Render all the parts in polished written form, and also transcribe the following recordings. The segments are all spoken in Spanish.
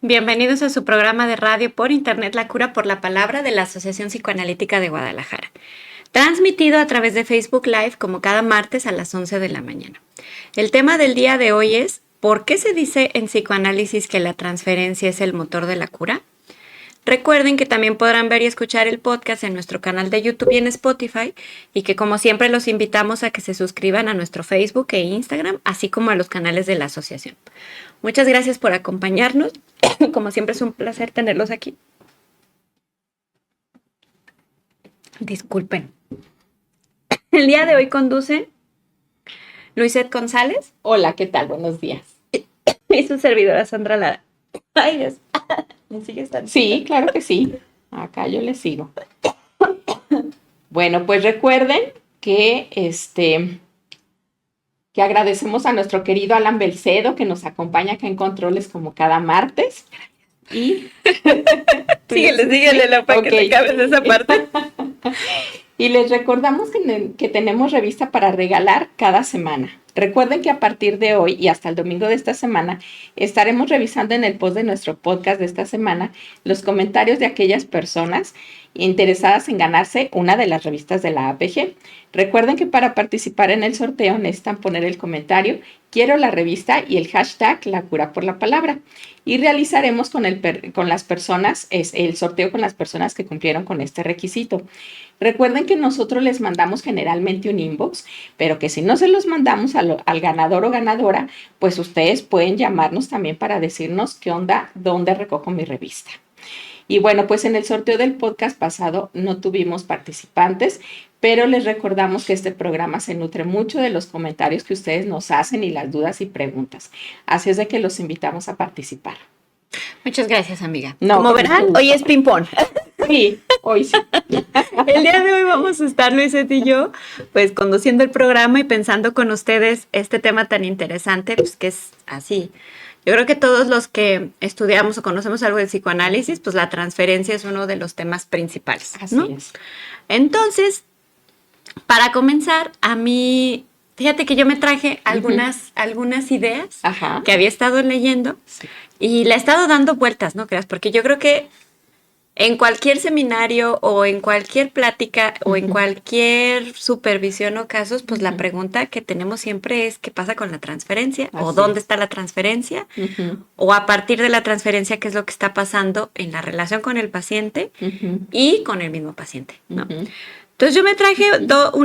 Bienvenidos a su programa de radio por internet La Cura por la Palabra de la Asociación Psicoanalítica de Guadalajara, transmitido a través de Facebook Live como cada martes a las 11 de la mañana. El tema del día de hoy es ¿por qué se dice en psicoanálisis que la transferencia es el motor de la cura? Recuerden que también podrán ver y escuchar el podcast en nuestro canal de YouTube y en Spotify y que como siempre los invitamos a que se suscriban a nuestro Facebook e Instagram, así como a los canales de la asociación. Muchas gracias por acompañarnos. Como siempre es un placer tenerlos aquí. Disculpen. El día de hoy conduce Luisette González. Hola, ¿qué tal? Buenos días. Y su servidora Sandra Lara. Ay, Dios. ¿Me sigues tan? Sí, claro que sí. Acá yo les sigo. Bueno, pues recuerden que que agradecemos a nuestro querido Alan Belcedo que nos acompaña acá en Controles como cada martes. Y síguele, Lopa, okay, que te cabes de esa parte. Y les recordamos que tenemos revista para regalar cada semana. Recuerden que a partir de hoy y hasta el domingo de esta semana estaremos revisando en el post de nuestro podcast de esta semana los comentarios de aquellas personas interesadas en ganarse una de las revistas de la APG. Recuerden que para participar en el sorteo necesitan poner el comentario quiero la revista y el hashtag La Cura por la Palabra. Y realizaremos con las personas, el sorteo con las personas que cumplieron con este requisito. Recuerden que nosotros les mandamos generalmente un inbox, pero que si no se los mandamos al ganador o ganadora, pues ustedes pueden llamarnos también para decirnos qué onda, dónde recojo mi revista. Y bueno, pues en el sorteo del podcast pasado no tuvimos participantes, pero les recordamos que este programa se nutre mucho de los comentarios que ustedes nos hacen y las dudas y preguntas. Así es de que los invitamos a participar. Muchas gracias, amiga. No, como verán, hoy es ping-pong. Sí, hoy sí. El día de hoy vamos a estar Luisette y yo, pues conduciendo el programa y pensando con ustedes este tema tan interesante, pues que es así. Yo creo que todos los que estudiamos o conocemos algo del psicoanálisis, pues la transferencia es uno de los temas principales, ¿no? Así es. Entonces, para comenzar, a mí, fíjate que yo me traje algunas ideas que había estado leyendo y le he estado dando vueltas, ¿no creas? Porque yo creo que en cualquier seminario o en cualquier plática o en cualquier supervisión o casos, pues la pregunta que tenemos siempre es ¿qué pasa con la transferencia? Así o ¿dónde está la transferencia? O a partir de la transferencia, ¿qué es lo que está pasando en la relación con el paciente y con el mismo paciente, ¿no? Entonces yo me traje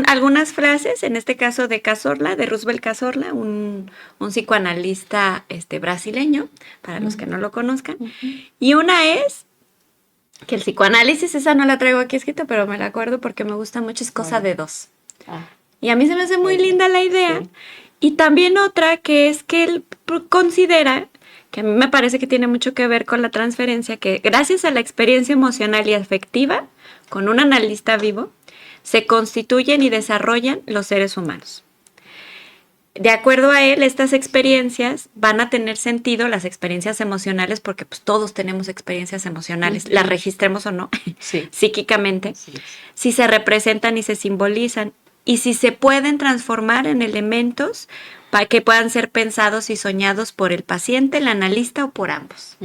algunas frases, en este caso de Cazorla, de Roosevelt Cazorla, un psicoanalista brasileño, para los que no lo conozcan. Y una es que el psicoanálisis, esa no la traigo aquí escrita, pero me la acuerdo porque me gusta mucho, es cosa de dos. Y a mí se me hace muy linda la idea. Sí. Y también otra que es que él considera, que a mí me parece que tiene mucho que ver con la transferencia, que gracias a la experiencia emocional y afectiva, con un analista vivo, se constituyen y desarrollan los seres humanos. De acuerdo a él, estas experiencias van a tener sentido, las experiencias emocionales, porque pues todos tenemos experiencias emocionales, las registremos o no, psíquicamente, si se representan y se simbolizan, y si se pueden transformar en elementos para que puedan ser pensados y soñados por el paciente, el analista o por ambos.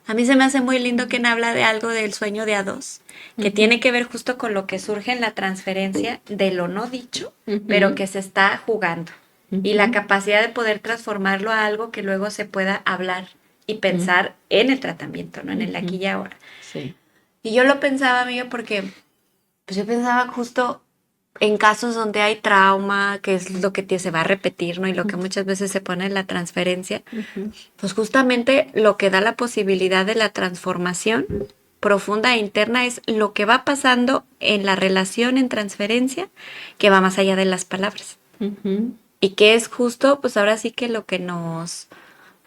A mí se me hace muy lindo que habla de algo del sueño de A2, que tiene que ver justo con lo que surge en la transferencia de lo no dicho, pero que se está jugando. Y la capacidad de poder transformarlo a algo que luego se pueda hablar y pensar en el tratamiento, ¿no? En el aquí y ahora. Sí. Y yo lo pensaba, amiga, porque pues yo pensaba justo en casos donde hay trauma, que es lo que se va a repetir, ¿no? Y lo que muchas veces se pone en la transferencia, pues justamente lo que da la posibilidad de la transformación profunda e interna es lo que va pasando en la relación en transferencia que va más allá de las palabras. Y que es justo, pues ahora sí que lo que nos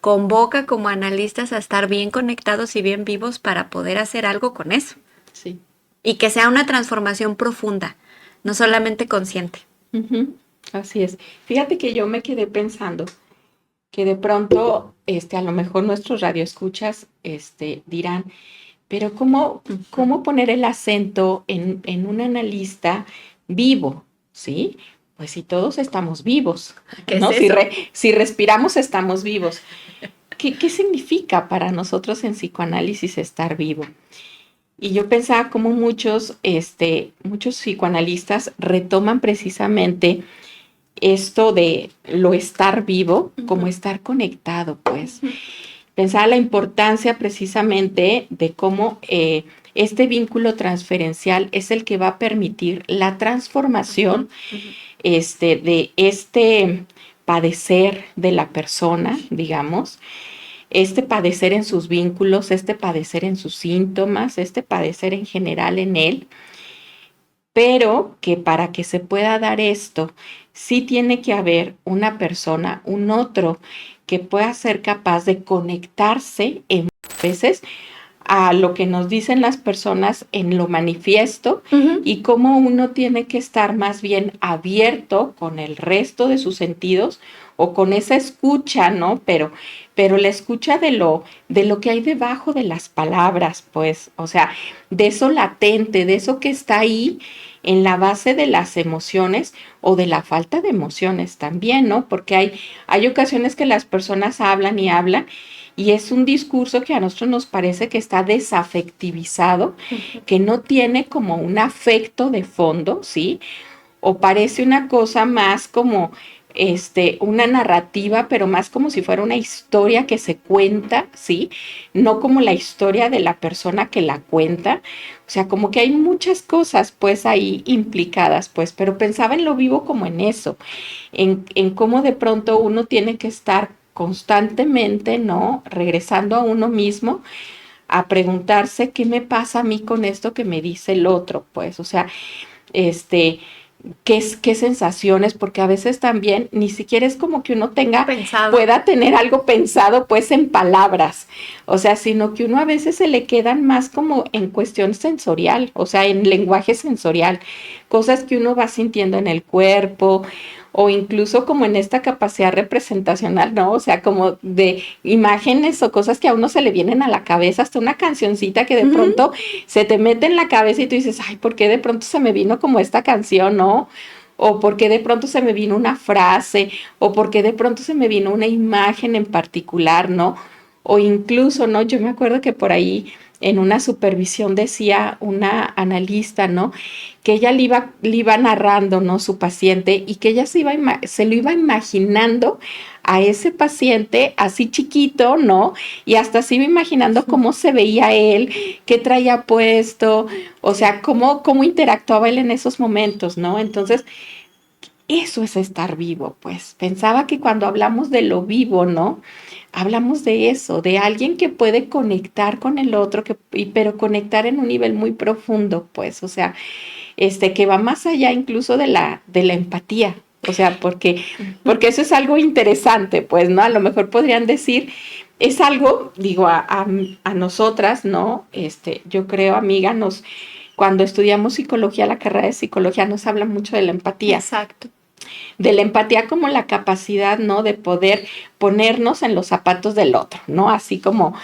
convoca como analistas a estar bien conectados y bien vivos para poder hacer algo con eso. Sí. Y que sea una transformación profunda, no solamente consciente. Así es. Fíjate que yo me quedé pensando que de pronto, a lo mejor nuestros radioescuchas dirán, pero ¿cómo poner el acento en un analista vivo? ¿Sí? Pues si todos estamos vivos, ¿no? Si respiramos, estamos vivos. ¿qué significa para nosotros en psicoanálisis estar vivo? Y yo pensaba como muchos psicoanalistas retoman precisamente esto de lo estar vivo como estar conectado, pues. Pensaba la importancia precisamente de cómo este vínculo transferencial es el que va a permitir la transformación de este padecer de la persona, digamos, este padecer en sus vínculos, este padecer en sus síntomas, este padecer en general en él, pero que para que se pueda dar esto, sí tiene que haber una persona, un otro, que pueda ser capaz de conectarse en veces a lo que nos dicen las personas en lo manifiesto y cómo uno tiene que estar más bien abierto con el resto de sus sentidos o con esa escucha, ¿no? Pero la escucha de lo que hay debajo de las palabras, pues, o sea, de eso latente, de eso que está ahí en la base de las emociones o de la falta de emociones también, ¿no? Porque hay ocasiones que las personas hablan y hablan y es un discurso que a nosotros nos parece que está desafectivizado, que no tiene como un afecto de fondo, ¿sí? O parece una cosa más como una narrativa, pero más como si fuera una historia que se cuenta, ¿sí? No como la historia de la persona que la cuenta. O sea, como que hay muchas cosas, pues, ahí implicadas, pues, pero pensaba en lo vivo como en eso, en cómo de pronto uno tiene que estar constantemente, ¿no? Regresando a uno mismo, a preguntarse qué me pasa a mí con esto que me dice el otro, pues, o sea, qué sensaciones, porque a veces también ni siquiera es como que uno pueda tener algo pensado pues en palabras, o sea, sino que uno a veces se le quedan más como en cuestión sensorial, o sea, en lenguaje sensorial, cosas que uno va sintiendo en el cuerpo, o incluso como en esta capacidad representacional, ¿no? O sea, como de imágenes o cosas que a uno se le vienen a la cabeza, hasta una cancioncita que de pronto se te mete en la cabeza y tú dices, ay, ¿por qué de pronto se me vino como esta canción, no? O por qué de pronto se me vino una frase, o por qué de pronto se me vino una imagen en particular, ¿no? O incluso, ¿no? Yo me acuerdo que por ahí en una supervisión decía una analista, ¿no? Que ella le iba narrando, ¿no? Su paciente y que ella se lo iba imaginando a ese paciente así chiquito, ¿no? Y hasta se iba imaginando cómo se veía él, qué traía puesto, o sea, cómo interactuaba él en esos momentos, ¿no? Entonces, eso es estar vivo, pues. Pensaba que cuando hablamos de lo vivo, ¿no? Hablamos de eso, de alguien que puede conectar con el otro, pero conectar en un nivel muy profundo, pues, o sea, que va más allá incluso de la empatía, o sea, porque eso es algo interesante, pues, ¿no? A lo mejor podrían decir, es algo, digo, a nosotras, ¿no? Yo creo, amiga, cuando estudiamos psicología, la carrera de psicología nos habla mucho de la empatía. Exacto. De la empatía como la capacidad, ¿no? De poder ponernos en los zapatos del otro, ¿no? Así como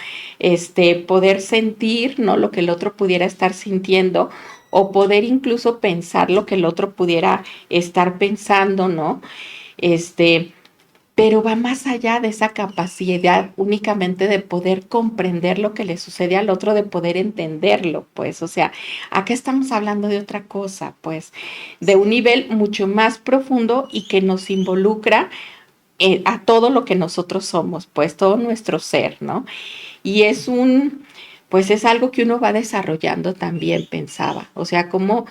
poder sentir, ¿no? Lo que el otro pudiera estar sintiendo o poder incluso pensar lo que el otro pudiera estar pensando, ¿no? Pero va más allá de esa capacidad únicamente de poder comprender lo que le sucede al otro, de poder entenderlo, pues, o sea, acá estamos hablando de otra cosa, pues, de un nivel mucho más profundo y que nos involucra a todo lo que nosotros somos, pues, todo nuestro ser, ¿no? Y pues es algo que uno va desarrollando también, pensaba, o sea, como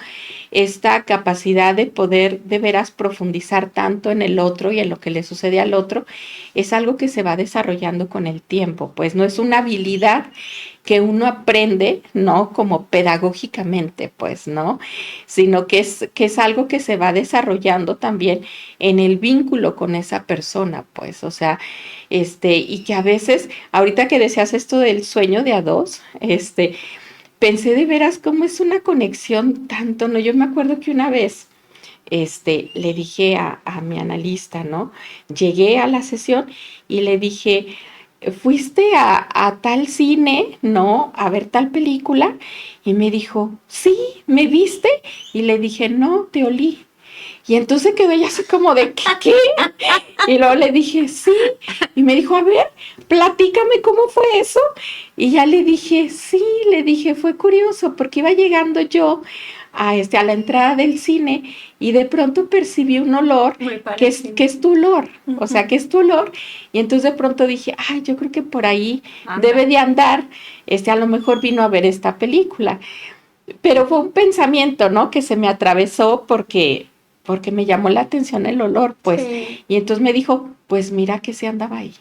esta capacidad de poder de veras profundizar tanto en el otro y en lo que le sucede al otro, es algo que se va desarrollando con el tiempo, pues no es una habilidad que uno aprende, ¿no? Como pedagógicamente, pues, ¿no? Sino que es algo que se va desarrollando también en el vínculo con esa persona, pues, o sea, y que a veces, ahorita que decías esto del sueño de a dos, pensé de veras cómo es una conexión tanto, ¿no? Yo me acuerdo que una vez, le dije a mi analista, ¿no? Llegué a la sesión y le dije, ¿fuiste a tal cine, no? A ver tal película. Y me dijo, sí, ¿me viste? Y le dije, no, te olí. Y entonces quedó ella así como de, ¿qué? Y luego le dije, sí. Y me dijo, a ver, platícame cómo fue eso. Y ya le dije, sí, le dije, fue curioso porque iba llegando yo a la entrada del cine y de pronto percibí un olor que es tu olor, o sea, que es tu olor. Y entonces de pronto dije, ay, yo creo que por ahí debe de andar, a lo mejor vino a ver esta película. Pero fue un pensamiento, ¿no? Que se me atravesó porque me llamó la atención el olor, pues. Sí. Y entonces me dijo, pues mira que se andaba ahí.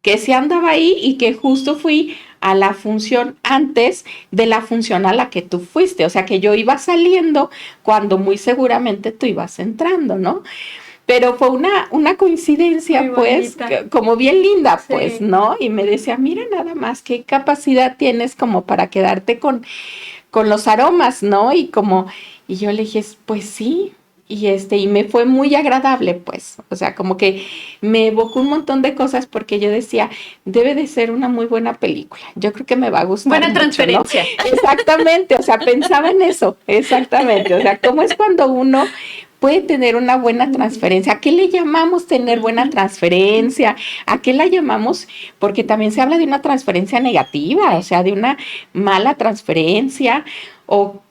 Que se andaba ahí y que justo fui a la función antes de la función a la que tú fuiste. O sea, que yo iba saliendo cuando muy seguramente tú ibas entrando, ¿no? Pero fue una coincidencia, muy pues, como bien linda, sí. Pues, ¿no? Y me decía, mira nada más qué capacidad tienes como para quedarte con los aromas, ¿no? Y yo le dije, pues sí, y me fue muy agradable, pues, o sea, como que me evocó un montón de cosas porque yo decía, debe de ser una muy buena película, yo creo que me va a gustar buena mucho, transferencia, ¿no? Exactamente, o sea, pensaba en eso, exactamente, o sea, cómo es cuando uno puede tener una buena transferencia. ¿A qué le llamamos tener buena transferencia? ¿A qué la llamamos? Porque también se habla de una transferencia negativa, o sea, de una mala transferencia, o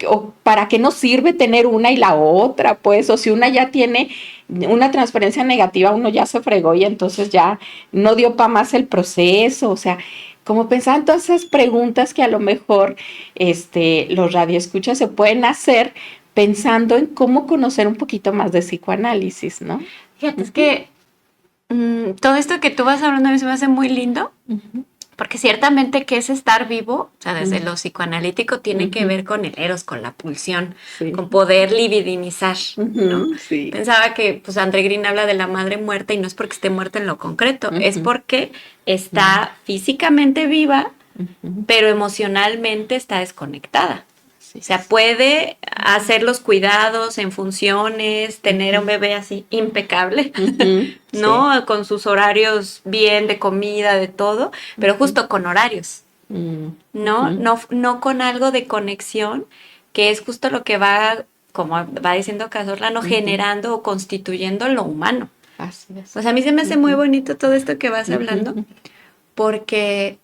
para qué nos sirve tener una y la otra, pues, o si una ya tiene una transferencia negativa, uno ya se fregó y entonces ya no dio para más el proceso, o sea, como pensar en todas esas preguntas que a lo mejor los radioescuchas se pueden hacer pensando en cómo conocer un poquito más de psicoanálisis, ¿no? Fíjate, es que todo esto que tú vas hablando a mí se me hace muy lindo, porque ciertamente que es estar vivo, o sea, desde lo psicoanalítico tiene que ver con el eros, con la pulsión, sí. Con poder libidinizar, ¿no? Sí. Pensaba que, pues, André Green habla de la madre muerta y no es porque esté muerta en lo concreto, es porque está físicamente viva, pero emocionalmente está desconectada. O sea, puede hacer los cuidados en funciones, tener a un bebé así impecable, ¿no? Sí. Con sus horarios bien de comida, de todo, pero justo con horarios, ¿no? No con algo de conexión, que es justo lo que va, como va diciendo Cazorla, generando o constituyendo lo humano. Así es. O sea, a mí se me hace muy bonito todo esto que vas hablando, porque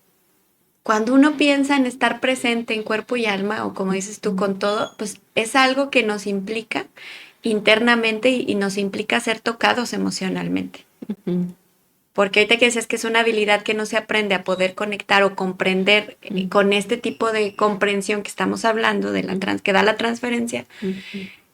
cuando uno piensa en estar presente en cuerpo y alma, o como dices tú, con todo, pues es algo que nos implica internamente y nos implica ser tocados emocionalmente. Porque ahorita que decías que es una habilidad que no se aprende a poder conectar o comprender con este tipo de comprensión que estamos hablando, de que da la transferencia,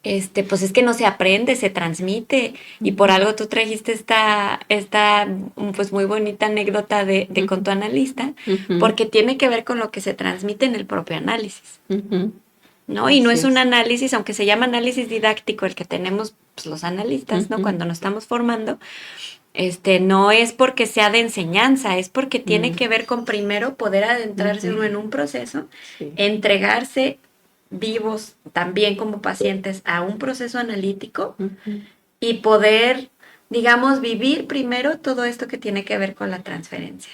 pues es que no se aprende, se transmite, y por algo tú trajiste esta pues muy bonita anécdota de con tu analista, porque tiene que ver con lo que se transmite en el propio análisis, ¿no? Y no es un análisis, aunque se llama análisis didáctico el que tenemos, pues, los analistas, ¿no? Cuando nos estamos formando, no es porque sea de enseñanza, es porque tiene que ver con primero poder adentrarse uno en un proceso, entregarse vivos también como pacientes a un proceso analítico y poder, digamos, vivir primero todo esto que tiene que ver con la transferencia,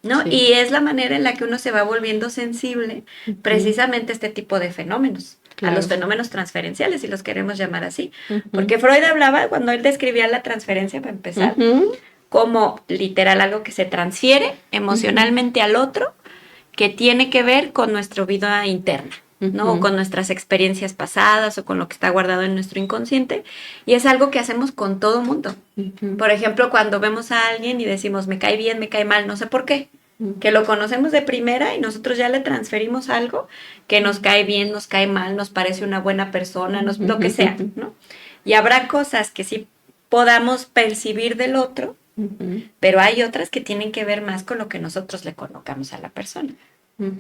¿no? Sí. Y es la manera en la que uno se va volviendo sensible precisamente a este tipo de fenómenos, claro. A los fenómenos transferenciales, si los queremos llamar así. Porque Freud hablaba, cuando él describía la transferencia, para empezar, como literal algo que se transfiere emocionalmente al otro, que tiene que ver con nuestra vida interna, ¿no? O con nuestras experiencias pasadas o con lo que está guardado en nuestro inconsciente, y es algo que hacemos con todo mundo. Por ejemplo, cuando vemos a alguien y decimos, me cae bien, me cae mal, no sé por qué, que lo conocemos de primera y nosotros ya le transferimos algo que nos cae bien, nos cae mal, nos parece una buena persona, lo que sea, ¿no? Y habrá cosas que sí podamos percibir del otro, pero hay otras que tienen que ver más con lo que nosotros le colocamos a la persona.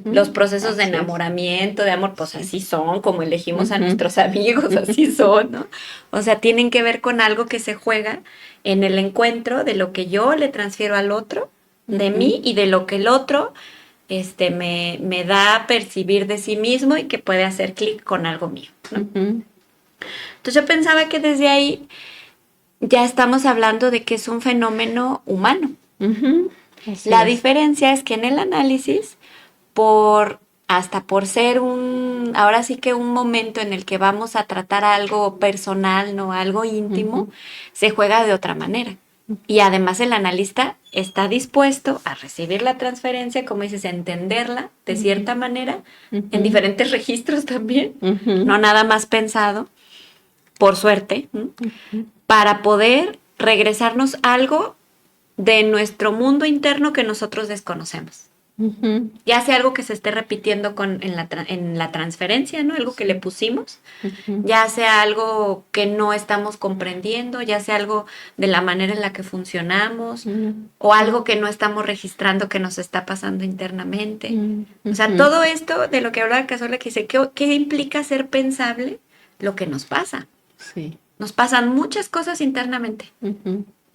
Los procesos de enamoramiento, de amor, pues así son, como elegimos a nuestros amigos, así son, ¿no? O sea, tienen que ver con algo que se juega en el encuentro de lo que yo le transfiero al otro, de mí, y de lo que el otro me da a percibir de sí mismo y que puede hacer clic con algo mío, ¿no? Entonces yo pensaba que desde ahí ya estamos hablando de que es un fenómeno humano. La diferencia es que en el análisis, hasta por ser un ahora sí que un momento en el que vamos a tratar algo personal, ¿no? Algo íntimo, se juega de otra manera. Y además el analista está dispuesto a recibir la transferencia, como dices, a entenderla de cierta manera, en diferentes registros también, no nada más pensado, por suerte, para poder regresarnos algo de nuestro mundo interno que nosotros desconocemos. Ya sea algo que se esté repitiendo en la transferencia, ¿no? Algo que le pusimos, ya sea algo que no estamos comprendiendo, ya sea algo de la manera en la que funcionamos, o algo que no estamos registrando que nos está pasando internamente. O sea, todo esto de lo que hablaba Casola, que dice, ¿qué implica ser pensable? Lo que nos pasa. Sí. Nos pasan muchas cosas internamente,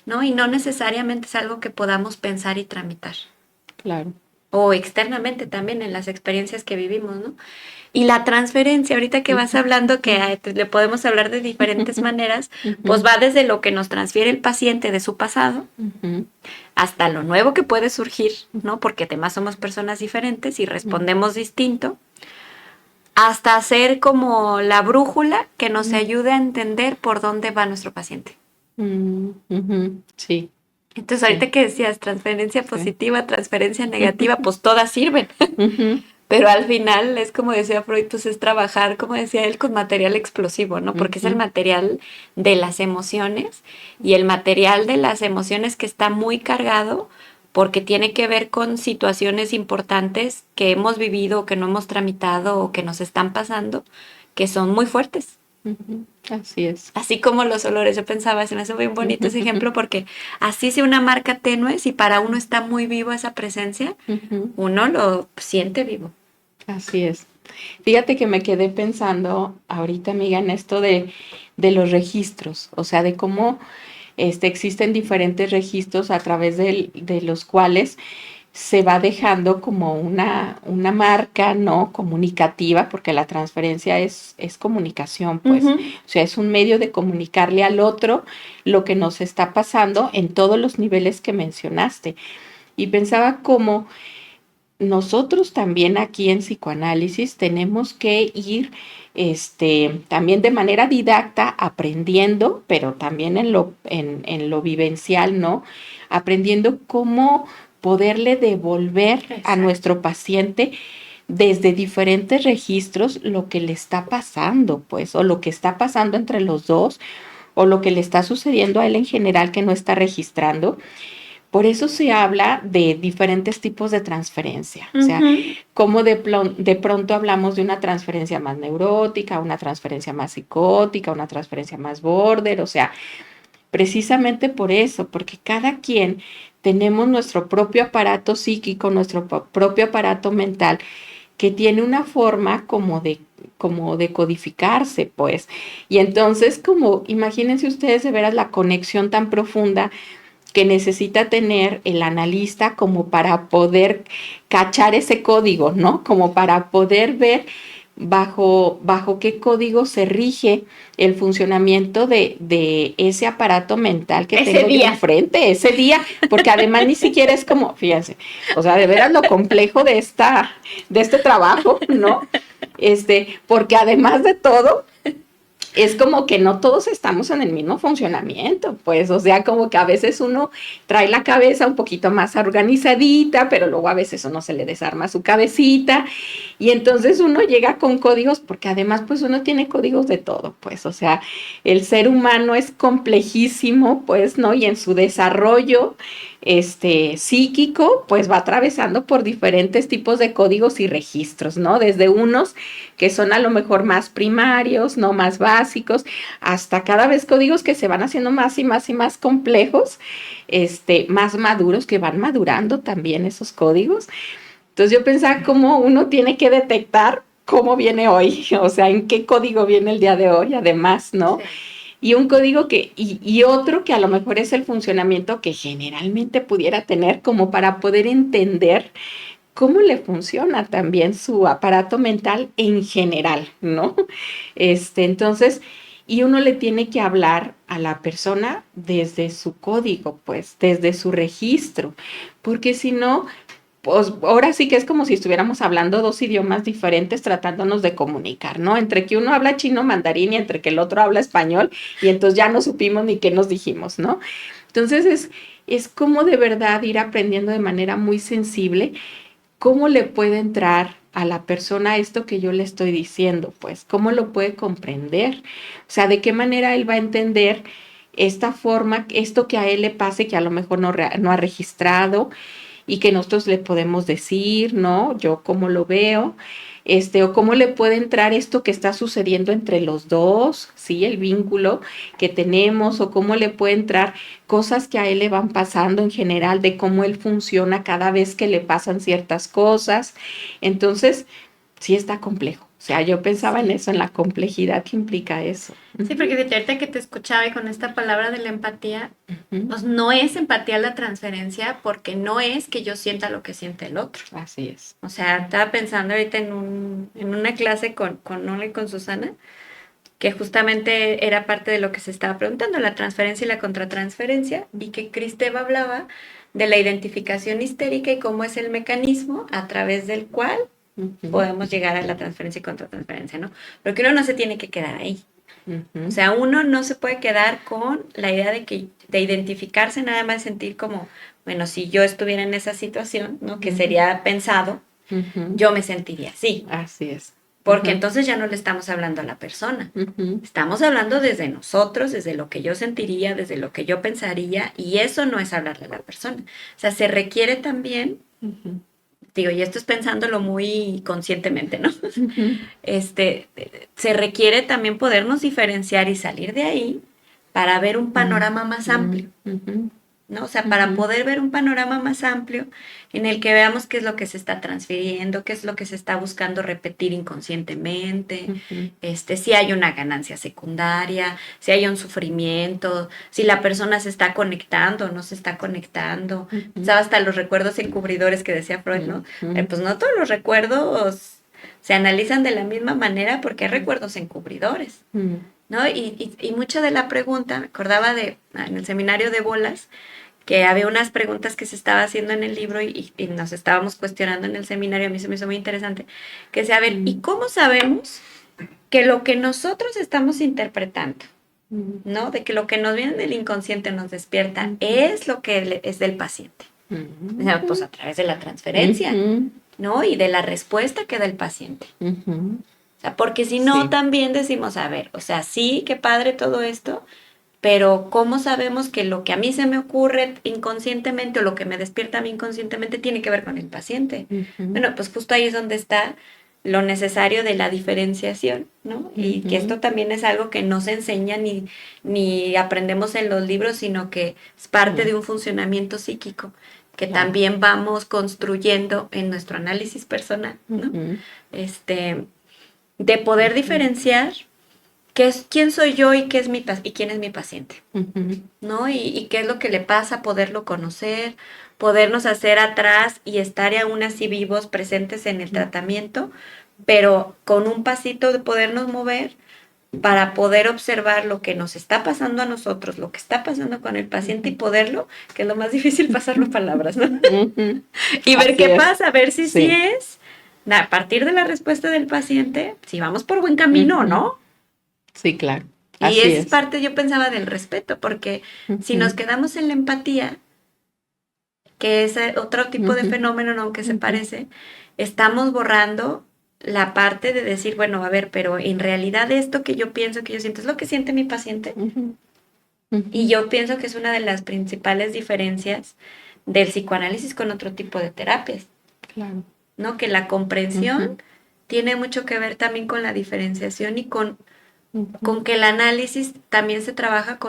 ¿no? Y no necesariamente es algo que podamos pensar y tramitar. Claro. O externamente también en las experiencias que vivimos, ¿no? Y la transferencia, ahorita que vas hablando que le podemos hablar de diferentes maneras, pues va desde lo que nos transfiere el paciente de su pasado hasta lo nuevo que puede surgir, ¿no? Porque además somos personas diferentes y respondemos distinto, hasta hacer como la brújula que nos ayude a entender por dónde va nuestro paciente. Sí. Entonces, ahorita que decías transferencia positiva, transferencia negativa, pues todas sirven. Pero al final es como decía Freud, pues es trabajar, como decía él, con material explosivo, ¿no? Porque es el material de las emociones y el material de las emociones que está muy cargado porque tiene que ver con situaciones importantes que hemos vivido, que no hemos tramitado o que nos están pasando, que son muy fuertes. Así es. Así como los olores, yo pensaba, se me hace muy bonito ese ejemplo porque así sea una marca tenue, si para uno está muy vivo esa presencia, uno lo siente vivo. Así es. Fíjate que me quedé pensando ahorita, amiga, en esto de los registros, o sea, de cómo existen diferentes registros a través de los cuales se va dejando como una marca, ¿no? Comunicativa, porque la transferencia es comunicación, pues. O sea, es un medio de comunicarle al otro lo que nos está pasando en todos los niveles que mencionaste. Y pensaba cómo nosotros también aquí en psicoanálisis tenemos que ir también de manera didacta aprendiendo, pero también en lo vivencial, ¿no? Aprendiendo cómo poderle devolver a nuestro paciente desde diferentes registros lo que le está pasando, pues, o lo que está pasando entre los dos, o lo que le está sucediendo a él en general que no está registrando. Por eso se habla de diferentes tipos de transferencia. O sea, como de pronto hablamos de una transferencia más neurótica, una transferencia más psicótica, una transferencia más border. O sea, precisamente por eso, porque cada quien tenemos nuestro propio aparato psíquico, nuestro propio aparato mental, que tiene una forma como de codificarse, pues. Y entonces, como imagínense ustedes de veras la conexión tan profunda que necesita tener el analista como para poder cachar ese código, ¿no? Como para poder ver bajo qué código se rige el funcionamiento de ese aparato mental que tengo yo enfrente ese día, porque además ni siquiera es como, fíjense, o sea, de veras lo complejo de este trabajo, ¿no? Porque además de todo, es como que no todos estamos en el mismo funcionamiento, pues, o sea, como que a veces uno trae la cabeza un poquito más organizadita, pero luego a veces uno se le desarma su cabecita y entonces uno llega con códigos, porque además pues uno tiene códigos de todo, pues, o sea, el ser humano es complejísimo, pues, ¿no? Y en su desarrollo psíquico, pues va atravesando por diferentes tipos de códigos y registros, ¿no? Desde unos que son a lo mejor más primarios, no más básicos, hasta cada vez códigos que se van haciendo más y más y más complejos, más maduros, que van madurando también esos códigos. Entonces yo pensaba cómo uno tiene que detectar cómo viene hoy, o sea, en qué código viene el día de hoy, además, ¿no? Sí. Y un código y otro que a lo mejor es el funcionamiento que generalmente pudiera tener como para poder entender cómo le funciona también su aparato mental en general, ¿no? Entonces, y uno le tiene que hablar a la persona desde su código, pues, desde su registro, porque si no, pues ahora sí que es como si estuviéramos hablando dos idiomas diferentes tratándonos de comunicar, ¿no? Entre que uno habla chino mandarín y entre que el otro habla español y entonces ya no supimos ni qué nos dijimos, ¿no? Entonces es como de verdad ir aprendiendo de manera muy sensible cómo le puede entrar a la persona esto que yo le estoy diciendo, pues, cómo lo puede comprender, o sea, de qué manera él va a entender esta forma, esto que a él le pase, que a lo mejor no ha registrado, y que nosotros le podemos decir, ¿no? Yo cómo lo veo, o cómo le puede entrar esto que está sucediendo entre los dos, ¿sí? El vínculo que tenemos, o cómo le puede entrar cosas que a él le van pasando en general, de cómo él funciona cada vez que le pasan ciertas cosas. Entonces, sí está complejo. O sea, yo pensaba en eso, en la complejidad que implica eso. Sí, porque de ahorita que te escuchaba y con esta palabra de la empatía, pues no es empatía la transferencia porque no es que yo sienta lo que siente el otro. Así es. O sea, estaba pensando ahorita en una clase con Nola y con Susana, que justamente era parte de lo que se estaba preguntando, la transferencia y la contratransferencia, y que Kristeva hablaba de la identificación histérica y cómo es el mecanismo a través del cual podemos llegar a la transferencia y contratransferencia, ¿no? Pero que uno no se tiene que quedar ahí. O sea, uno no se puede quedar con la idea de identificarse, nada más sentir como, bueno, si yo estuviera en esa situación, ¿no? Que sería pensado, yo me sentiría así. Así es. Porque entonces ya no le estamos hablando a la persona. Estamos hablando desde nosotros, desde lo que yo sentiría, desde lo que yo pensaría, y eso no es hablarle a la persona. O sea, se requiere también, digo, y esto es pensándolo muy conscientemente, ¿no? Se requiere también podernos diferenciar y salir de ahí para ver un panorama más amplio, ¿no? O sea, para poder ver un panorama más amplio en el que veamos qué es lo que se está transfiriendo, qué es lo que se está buscando repetir inconscientemente, si hay una ganancia secundaria, si hay un sufrimiento, si la persona se está conectando o no se está conectando. O sea, hasta los recuerdos encubridores que decía Freud, ¿no? Pues no todos los recuerdos se analizan de la misma manera porque hay recuerdos encubridores, ¿no? Y mucha de la pregunta, me acordaba en el seminario de bolas, que había unas preguntas que se estaba haciendo en el libro y nos estábamos cuestionando en el seminario, a mí se me hizo muy interesante, que decía, a ver, ¿y cómo sabemos que lo que nosotros estamos interpretando, ¿no? De que lo que nos viene del inconsciente nos despierta es lo que es del paciente? O sea, pues a través de la transferencia, ¿no? Y de la respuesta que da el paciente. O sea, porque si no, también decimos, a ver, o sea, sí, qué padre todo esto, pero ¿cómo sabemos que lo que a mí se me ocurre inconscientemente o lo que me despierta a mí inconscientemente tiene que ver con el paciente? Bueno, pues justo ahí es donde está lo necesario de la diferenciación, ¿no? Y que esto también es algo que no se enseña ni aprendemos en los libros, sino que es parte de un funcionamiento psíquico que también vamos construyendo en nuestro análisis personal, ¿no? De poder diferenciar quién soy yo y quién es mi paciente, ¿no? Y qué es lo que le pasa, poderlo conocer, podernos hacer atrás y estar aún así vivos, presentes en el tratamiento, pero con un pasito de podernos mover para poder observar lo que nos está pasando a nosotros, lo que está pasando con el paciente y poderlo, que es lo más difícil, pasarlo a palabras, ¿no? Y ver qué pasa, ver si sí es, a partir de la respuesta del paciente, si vamos por buen camino, ¿no? Sí, claro. Y es parte, yo pensaba, del respeto, porque si nos quedamos en la empatía, que es otro tipo de fenómeno, ¿no? Aunque se parece, estamos borrando la parte de decir, bueno, a ver, pero en realidad esto que yo pienso, que yo siento, es lo que siente mi paciente. Y yo pienso que es una de las principales diferencias del psicoanálisis con otro tipo de terapias. Claro. ¿No? Que la comprensión tiene mucho que ver también con la diferenciación y con que el análisis también se trabaja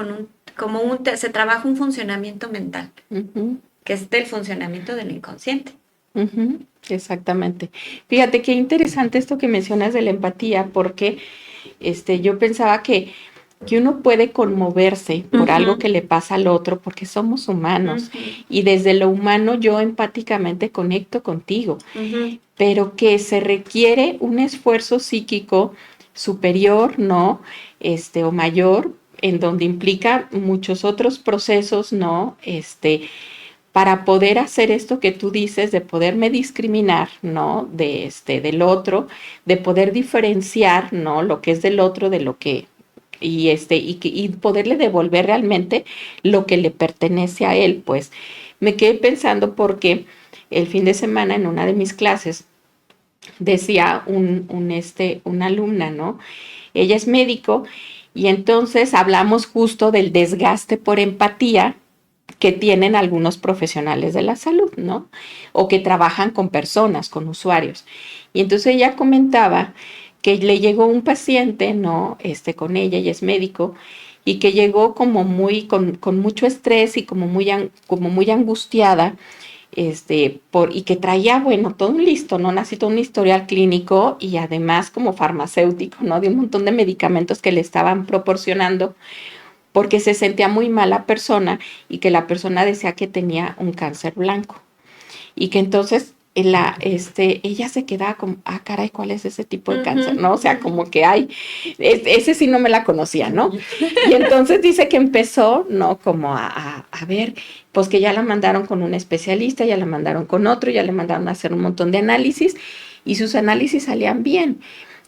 se trabaja un funcionamiento mental, que es el funcionamiento del inconsciente. Exactamente. Fíjate qué interesante esto que mencionas de la empatía, porque yo pensaba que uno puede conmoverse por algo que le pasa al otro, porque somos humanos, y desde lo humano yo empáticamente conecto contigo, pero que se requiere un esfuerzo psíquico superior, ¿no? O mayor, en donde implica muchos otros procesos, ¿no? para poder hacer esto que tú dices, de poderme discriminar, ¿no? Del otro, de poder diferenciar, ¿no? Lo que es del otro de lo que, y poderle devolver realmente lo que le pertenece a él, pues. Me quedé pensando porque el fin de semana en una de mis clases decía una alumna, ¿no? Ella es médico y entonces hablamos justo del desgaste por empatía que tienen algunos profesionales de la salud, ¿no? O que trabajan con personas, con usuarios. Y entonces ella comentaba que le llegó un paciente, ¿no? Con ella, ella es médico, y que llegó como con mucho estrés y como muy angustiada, y que traía, bueno, todo listo, ¿no? Nací todo un historial clínico y además como farmacéutico, ¿no? De un montón de medicamentos que le estaban proporcionando porque se sentía muy mal la persona y que la persona decía que tenía un cáncer blanco. Y que entonces ella se quedaba como, caray, ¿cuál es ese tipo de cáncer? ¿No? O sea, como que ese sí no me la conocía, ¿no? Y entonces dice que empezó, ¿no? Como a ver, pues que ya la mandaron con un especialista, ya la mandaron con otro, ya le mandaron a hacer un montón de análisis y sus análisis salían bien.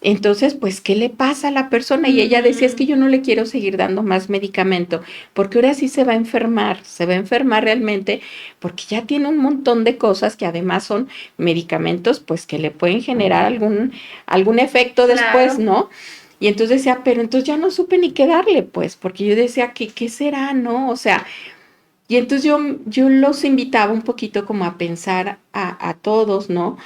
Entonces, pues, ¿qué le pasa a la persona? Y ella decía, es que yo no le quiero seguir dando más medicamento, porque ahora sí se va a enfermar realmente, porque ya tiene un montón de cosas que además son medicamentos, pues, que le pueden generar algún efecto después, ¿no? Y entonces decía, pero entonces ya no supe ni qué darle, pues, porque yo decía, ¿qué será, no? O sea, y entonces yo los invitaba un poquito como a pensar a todos, ¿no?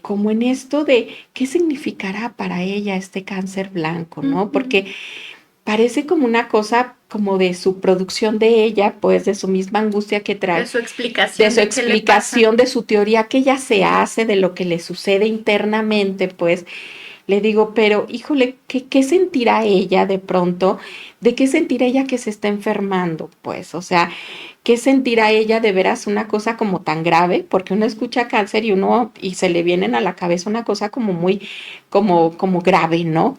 Como en esto de qué significará para ella este cáncer blanco, ¿no? Porque parece como una cosa como de su producción de ella, pues de su misma angustia que trae. De su explicación. De su explicación, de su teoría que ella se hace, de lo que le sucede internamente, pues. Le digo, pero híjole, ¿qué sentirá ella de pronto? ¿De qué sentirá ella que se está enfermando? Pues, o sea, ¿qué sentirá ella de veras una cosa como tan grave? Porque uno escucha cáncer y se le vienen a la cabeza una cosa como muy, como grave, ¿no?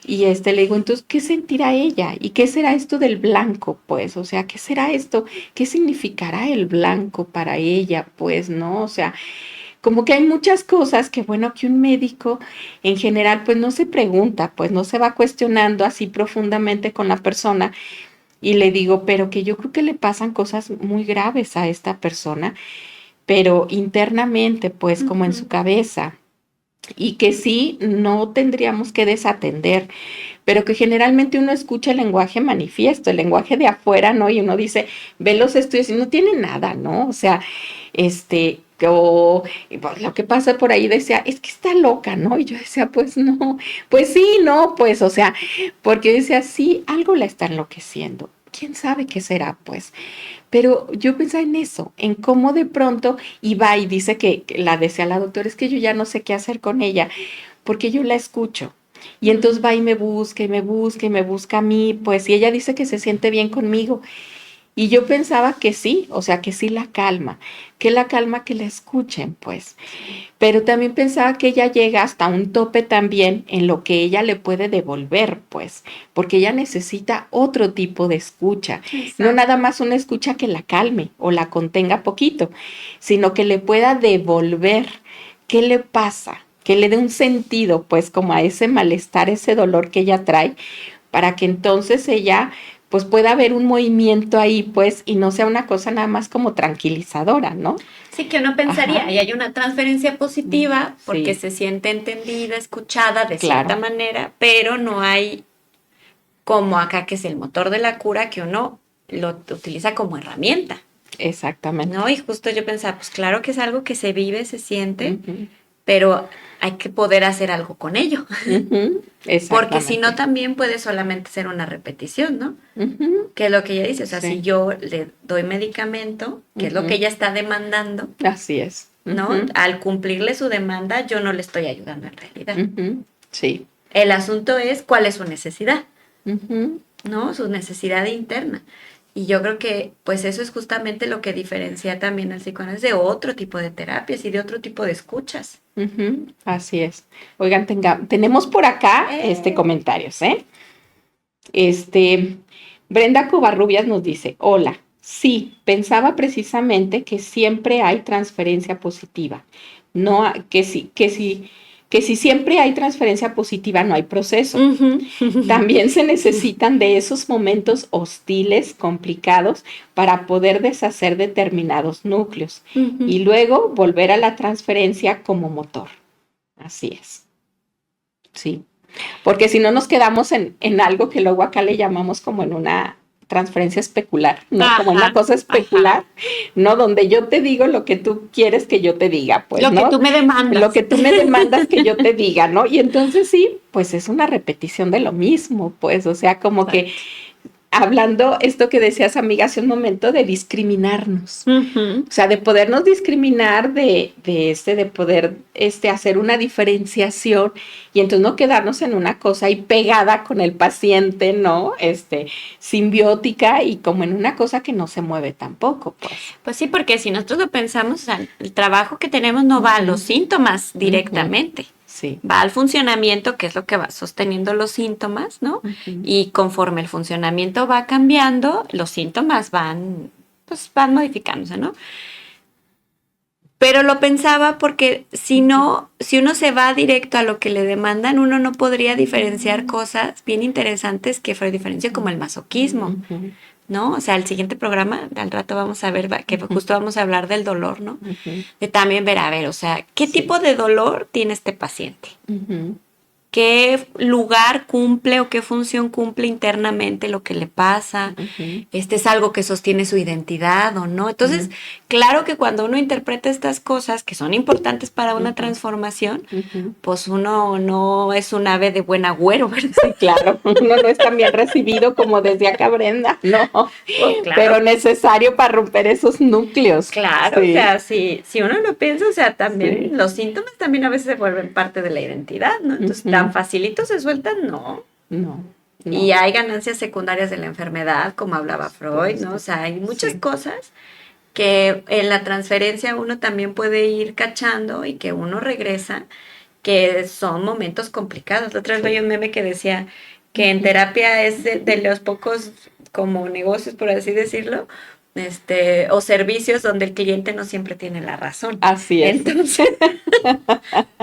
Y le digo, entonces, ¿qué sentirá ella? ¿Y qué será esto del blanco? Pues, o sea, ¿qué será esto? ¿Qué significará el blanco para ella? Pues, ¿no? O sea, como que hay muchas cosas que, bueno, que un médico en general, pues no se pregunta, pues no se va cuestionando así profundamente con la persona. Y le digo, pero que yo creo que le pasan cosas muy graves a esta persona, pero internamente, pues como en su cabeza. Y que sí, no tendríamos que desatender, pero que generalmente uno escucha el lenguaje manifiesto, el lenguaje de afuera, ¿no? Y uno dice, ve los estudios y no tiene nada, ¿no? O sea, o lo que pasa por ahí decía, es que está loca, ¿no? Y yo decía, pues no, pues sí, no, pues, o sea, porque decía, sí, algo la está enloqueciendo. ¿Quién sabe qué será, pues? Pero yo pensaba en eso, en cómo de pronto, y va y dice que la decía la doctora, es que yo ya no sé qué hacer con ella, porque yo la escucho. Y entonces va y me busca y me busca y me busca a mí, pues, y ella dice que se siente bien conmigo. Y yo pensaba que sí, o sea, que sí la calma que la escuchen, pues. Pero también pensaba que ella llega hasta un tope también en lo que ella le puede devolver, pues, porque ella necesita otro tipo de escucha. Exacto. No nada más una escucha que la calme o la contenga poquito, sino que le pueda devolver qué le pasa, que le dé un sentido, pues, como a ese malestar, ese dolor que ella trae, para que entonces ella pues pueda haber un movimiento ahí, pues, y no sea una cosa nada más como tranquilizadora, ¿no? Sí, que uno pensaría, y hay una transferencia positiva porque se siente entendida, escuchada de cierta manera, pero no hay como acá, que es el motor de la cura, que uno lo utiliza como herramienta. Exactamente. ¿No? Y justo yo pensaba, pues claro que es algo que se vive, se siente, pero hay que poder hacer algo con ello. Porque si no, también puede solamente ser una repetición, ¿no? Que es lo que ella dice. O sea, si yo le doy medicamento, que es lo que ella está demandando. Así es. ¿No? Al cumplirle su demanda, yo no le estoy ayudando en realidad. Sí. El asunto es cuál es su necesidad, ¿no? Su necesidad interna. Y yo creo que pues eso es justamente lo que diferencia también al psicoanálisis de otro tipo de terapias y de otro tipo de escuchas. Así es. Oigan, tenemos por acá comentarios, ¿eh? Brenda Covarrubias nos dice, hola, Sí, pensaba precisamente que siempre hay transferencia positiva. No, que si siempre hay transferencia positiva, no hay proceso. También se necesitan de esos momentos hostiles, complicados, para poder deshacer determinados núcleos y luego volver a la transferencia como motor. Así es. Sí. Porque si no nos quedamos en algo que luego acá le llamamos como en una transferencia especular, ¿no? Como en una cosa especular, ¿no? Donde yo te digo lo que tú quieres que yo te diga, pues, ¿no? Lo que tú me demandas. Lo que tú me demandas que yo te diga, ¿no? Y entonces sí, pues es una repetición de lo mismo, pues, o sea, como que hablando esto que decías, amiga, hace un momento de discriminarnos. O sea, de podernos discriminar, de poder hacer una diferenciación y entonces no quedarnos en una cosa ahí pegada con el paciente, ¿no? Simbiótica y como en una cosa que no se mueve tampoco, pues. Pues sí, porque si nosotros lo pensamos, o sea, el trabajo que tenemos no va a los síntomas directamente. Sí. Va al funcionamiento, que es lo que va sosteniendo los síntomas, ¿no? Y conforme el funcionamiento va cambiando, los síntomas van modificándose, ¿no? Pero lo pensaba porque si uno se va directo a lo que le demandan, uno no podría diferenciar cosas bien interesantes que Freud diferencia como el masoquismo, ¿no? O sea, el siguiente programa, al rato vamos a ver, que justo vamos a hablar del dolor, ¿no? De también ver, a ver, o sea, ¿qué tipo de dolor tiene este paciente? ¿Qué lugar cumple o qué función cumple internamente lo que le pasa? ¿Es algo que sostiene su identidad o no? Entonces, claro que cuando uno interpreta estas cosas que son importantes para una transformación, pues uno no es un ave de buen agüero, ¿verdad? Sí, claro, uno no es tan bien recibido como decía acá Brenda, no, pues claro. Pero necesario para romper esos núcleos. Claro, sí. O sea, si uno lo piensa, o sea, también los síntomas también a veces se vuelven parte de la identidad, ¿no? Entonces, tan facilito se sueltan, no. Y hay ganancias secundarias de la enfermedad, como hablaba Freud, ¿no? O sea, hay muchas cosas que en la transferencia uno también puede ir cachando y que uno regresa, que son momentos complicados. La otra vez hay un meme que decía que en terapia es de los pocos como negocios, por así decirlo, o servicios donde el cliente no siempre tiene la razón. Así es. Entonces,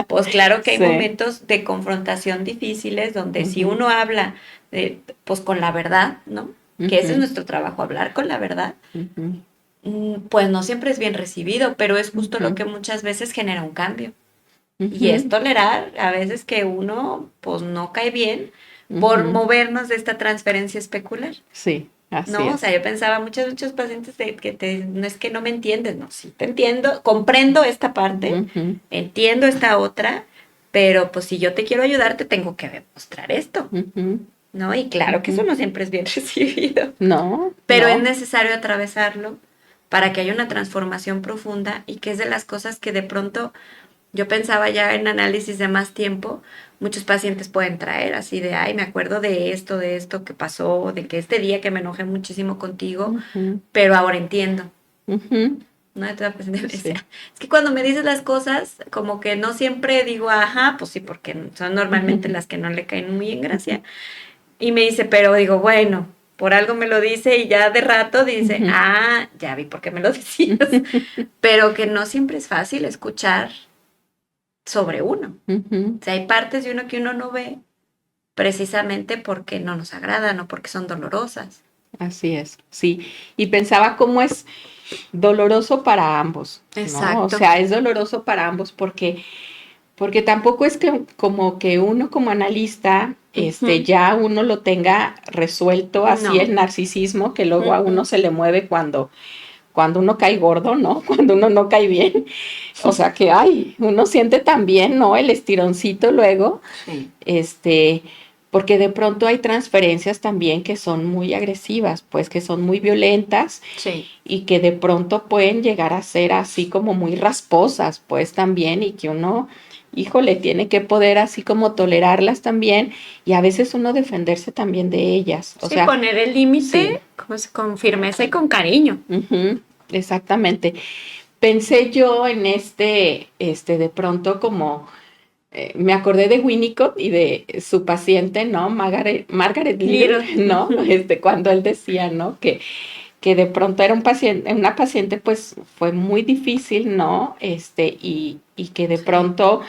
pues claro que hay momentos de confrontación difíciles donde si uno habla pues con la verdad, ¿no? Que ese es nuestro trabajo, hablar con la verdad, pues no siempre es bien recibido, pero es justo lo que muchas veces genera un cambio. Y es tolerar a veces que uno pues no cae bien por movernos de esta transferencia especular. Sí. Así ¿no? es. O sea, yo pensaba, muchos pacientes no es que no me entiendes, no, sí te entiendo, comprendo esta parte, entiendo esta otra, pero pues si yo te quiero ayudar, te tengo que demostrar esto, ¿no? Y claro que eso no siempre es bien recibido. No. Pero es necesario atravesarlo para que haya una transformación profunda y que es de las cosas que de pronto yo pensaba ya en análisis de más tiempo, muchos pacientes pueden traer así de, ay, me acuerdo de esto que pasó, de que este día que me enojé muchísimo contigo, pero ahora entiendo. ¿No? Entonces la paciente me decía, es que cuando me dices las cosas, como que no siempre digo, ajá, pues sí, porque son normalmente las que no le caen muy en gracia. Y me dice, pero digo, bueno, por algo me lo dice y ya de rato dice, ya vi por qué me lo decías. Pero que no siempre es fácil escuchar sobre uno. O sea, hay partes de uno que uno no ve precisamente porque no nos agradan o porque son dolorosas. Así es, sí. Y pensaba cómo es doloroso para ambos, ¿no? Exacto. O sea, es doloroso para ambos porque tampoco es que como que uno como analista ya uno lo tenga resuelto así el narcisismo que luego a uno se le mueve cuando uno cae gordo, ¿no? Cuando uno no cae bien. O sea que, uno siente también, ¿no? El estironcito luego. Sí. Porque de pronto hay transferencias también que son muy agresivas, pues que son muy violentas. Sí. Y que de pronto pueden llegar a ser así como muy rasposas, pues también, y que uno, híjole, tiene que poder así como tolerarlas también y a veces uno defenderse también de ellas. O sea, poner el límite con firmeza y con cariño. Exactamente. Pensé yo en de pronto como, me acordé de Winnicott y de su paciente, ¿no? Margaret Little, ¿no? Cuando él decía, ¿no? Que que de pronto era una paciente, pues fue muy difícil, ¿no? Y que de pronto,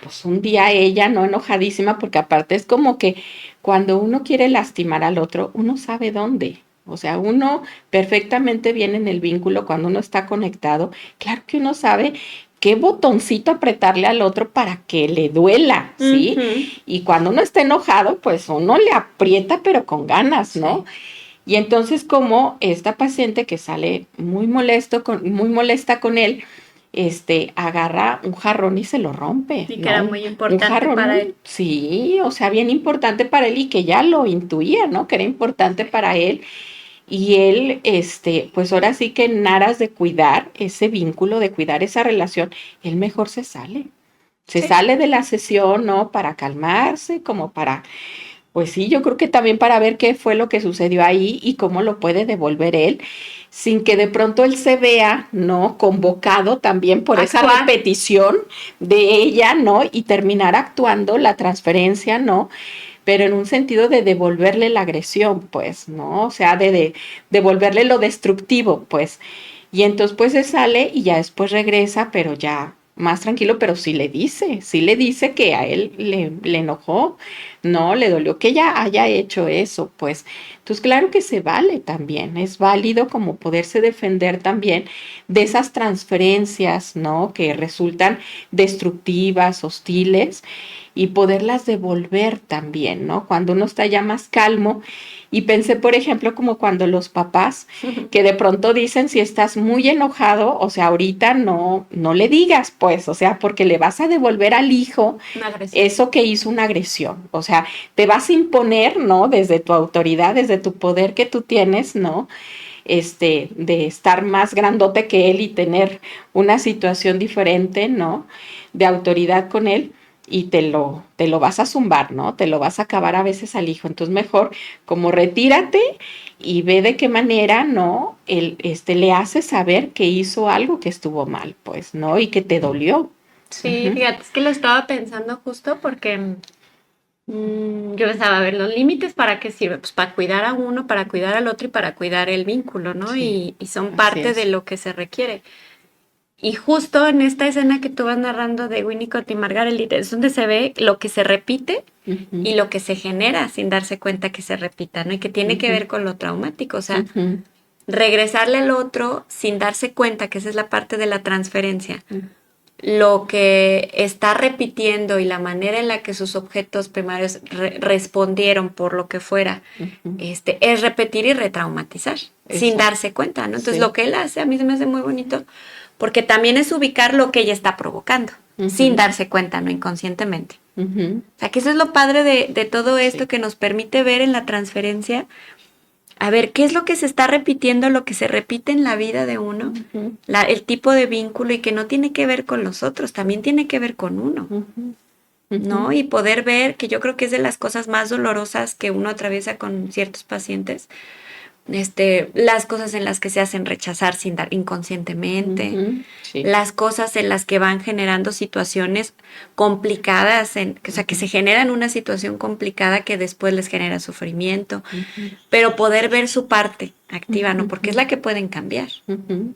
pues un día ella, ¿no? Enojadísima, porque aparte es como que cuando uno quiere lastimar al otro, uno sabe dónde. O sea, uno perfectamente viene en el vínculo cuando uno está conectado. Claro que uno sabe qué botoncito apretarle al otro para que le duela, ¿sí? Uh-huh. Y cuando uno está enojado, pues uno le aprieta, pero con ganas, ¿no? Sí. Y entonces, como esta paciente que sale muy molesta con él, agarra un jarrón y se lo rompe. Y que era muy importante para él. Sí, o sea, bien importante para él y que ya lo intuía, ¿no? Que era importante para él. Y él, pues ahora sí que en aras de cuidar ese vínculo, de cuidar esa relación, él mejor se sale. Se sale de la sesión, ¿no? Para calmarse, como para... Pues sí, yo creo que también para ver qué fue lo que sucedió ahí y cómo lo puede devolver él, sin que de pronto él se vea, ¿no? Convocado también por esa repetición de ella, ¿no? Y terminar actuando la transferencia, ¿no? Pero en un sentido de devolverle la agresión, pues, ¿no? O sea, de devolverle lo destructivo, pues. Y entonces, pues, se sale y ya después regresa, pero ya más tranquilo, pero sí le dice que a él le enojó, no, le dolió que ella haya hecho eso, pues. Entonces, claro que se vale también, es válido como poderse defender también de esas transferencias, ¿no? Que resultan destructivas, hostiles, y poderlas devolver también, ¿no? Cuando uno está ya más calmo. Y pensé, por ejemplo, como cuando los papás que de pronto dicen, si estás muy enojado, o sea, ahorita no le digas, pues, o sea, porque le vas a devolver al hijo eso que hizo una agresión. O sea, te vas a imponer, ¿no? Desde tu autoridad, desde tu poder que tú tienes, ¿no? De estar más grandote que él y tener una situación diferente, ¿no? De autoridad con él. Y te lo vas a zumbar, ¿no? Te lo vas a acabar a veces al hijo. Entonces, mejor como retírate y ve de qué manera, ¿no? Le hace saber que hizo algo que estuvo mal, pues, ¿no? Y que te dolió. Sí, uh-huh. Fíjate, es que lo estaba pensando justo porque yo pensaba, a ver, los límites, ¿para qué sirve? Pues para cuidar a uno, para cuidar al otro y para cuidar el vínculo, ¿no? Sí, y son parte de lo que se requiere. Y justo en esta escena que tú vas narrando de Winnicott y Margaret, es donde se ve lo que se repite uh-huh. y lo que se genera sin darse cuenta que se repita, ¿no? Y que tiene uh-huh. que ver con lo traumático, o sea, uh-huh. regresarle al otro sin darse cuenta, que esa es la parte de la transferencia, uh-huh. lo que está repitiendo y la manera en la que sus objetos primarios respondieron por lo que fuera, uh-huh. Es repetir y retraumatizar, sin darse cuenta, ¿no? Entonces, sí. Lo que él hace, a mí se me hace muy bonito, porque también es ubicar lo que ella está provocando, uh-huh. sin darse cuenta, ¿no? Inconscientemente. Uh-huh. O sea, que eso es lo padre de todo esto, sí. que nos permite ver en la transferencia, a ver, ¿qué es lo que se está repitiendo, lo que se repite en la vida de uno? Uh-huh. El tipo de vínculo, y que no tiene que ver con los otros, también tiene que ver con uno, uh-huh. Uh-huh. ¿no? Y poder ver, que yo creo que es de las cosas más dolorosas que uno atraviesa con ciertos pacientes, las cosas en las que se hacen rechazar sin dar inconscientemente, uh-huh. sí. las cosas en las que van generando situaciones complicadas, o sea, que se generan una situación complicada que después les genera sufrimiento, uh-huh. pero poder ver su parte activa, uh-huh. ¿no? Porque es la que pueden cambiar. Uh-huh.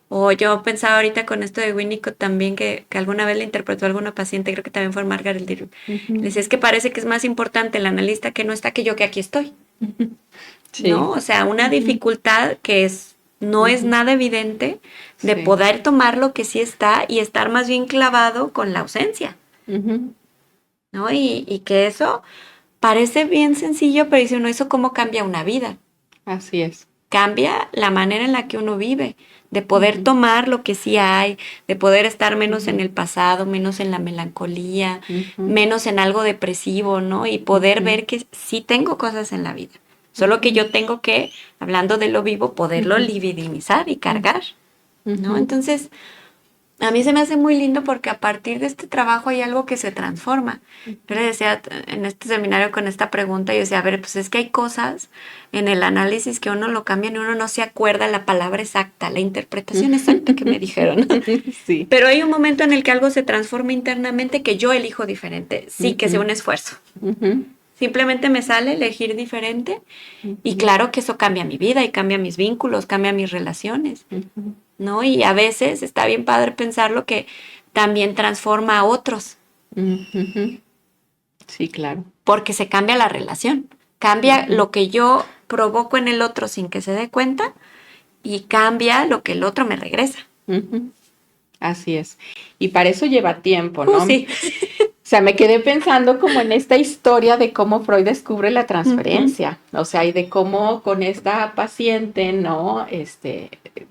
O yo pensaba ahorita con esto de Winnicott también, que alguna vez le interpretó a alguna paciente, creo que también fue Margaret Little. Uh-huh. Le decía, es que parece que es más importante el analista que no está que yo que aquí estoy. Uh-huh. Sí. ¿No? O sea, una uh-huh. dificultad que no uh-huh. es nada evidente de sí. poder tomar lo que sí está y estar más bien clavado con la ausencia. Uh-huh. ¿No? Y que eso parece bien sencillo, pero dice uno, ¿eso cómo cambia una vida? Así es. Cambia la manera en la que uno vive, de poder uh-huh. tomar lo que sí hay, de poder estar menos uh-huh. en el pasado, menos en la melancolía, uh-huh. menos en algo depresivo, ¿no? Y poder uh-huh. ver que sí tengo cosas en la vida. Solo que yo tengo que, hablando de lo vivo, poderlo uh-huh. libidinizar y cargar, uh-huh. ¿no? Entonces, a mí se me hace muy lindo porque a partir de este trabajo hay algo que se transforma. Uh-huh. Yo le decía en este seminario con esta pregunta, yo decía, a ver, pues es que hay cosas en el análisis que uno lo cambia y uno no se acuerda la palabra exacta, la interpretación exacta que me dijeron. Sí. Pero hay un momento en el que algo se transforma internamente que yo elijo diferente, sí uh-huh. que sea un esfuerzo. Uh-huh. simplemente me sale elegir diferente y claro que eso cambia mi vida y cambia mis vínculos, cambia mis relaciones, ¿no? Y a veces está bien padre pensarlo que también transforma a otros. Sí, claro. Porque se cambia la relación, cambia lo que yo provoco en el otro sin que se dé cuenta y cambia lo que el otro me regresa. Así es. Y para eso lleva tiempo, ¿no? Sí. O sea, me quedé pensando como en esta historia de cómo Freud descubre la transferencia, o sea, y de cómo con esta paciente, ¿no?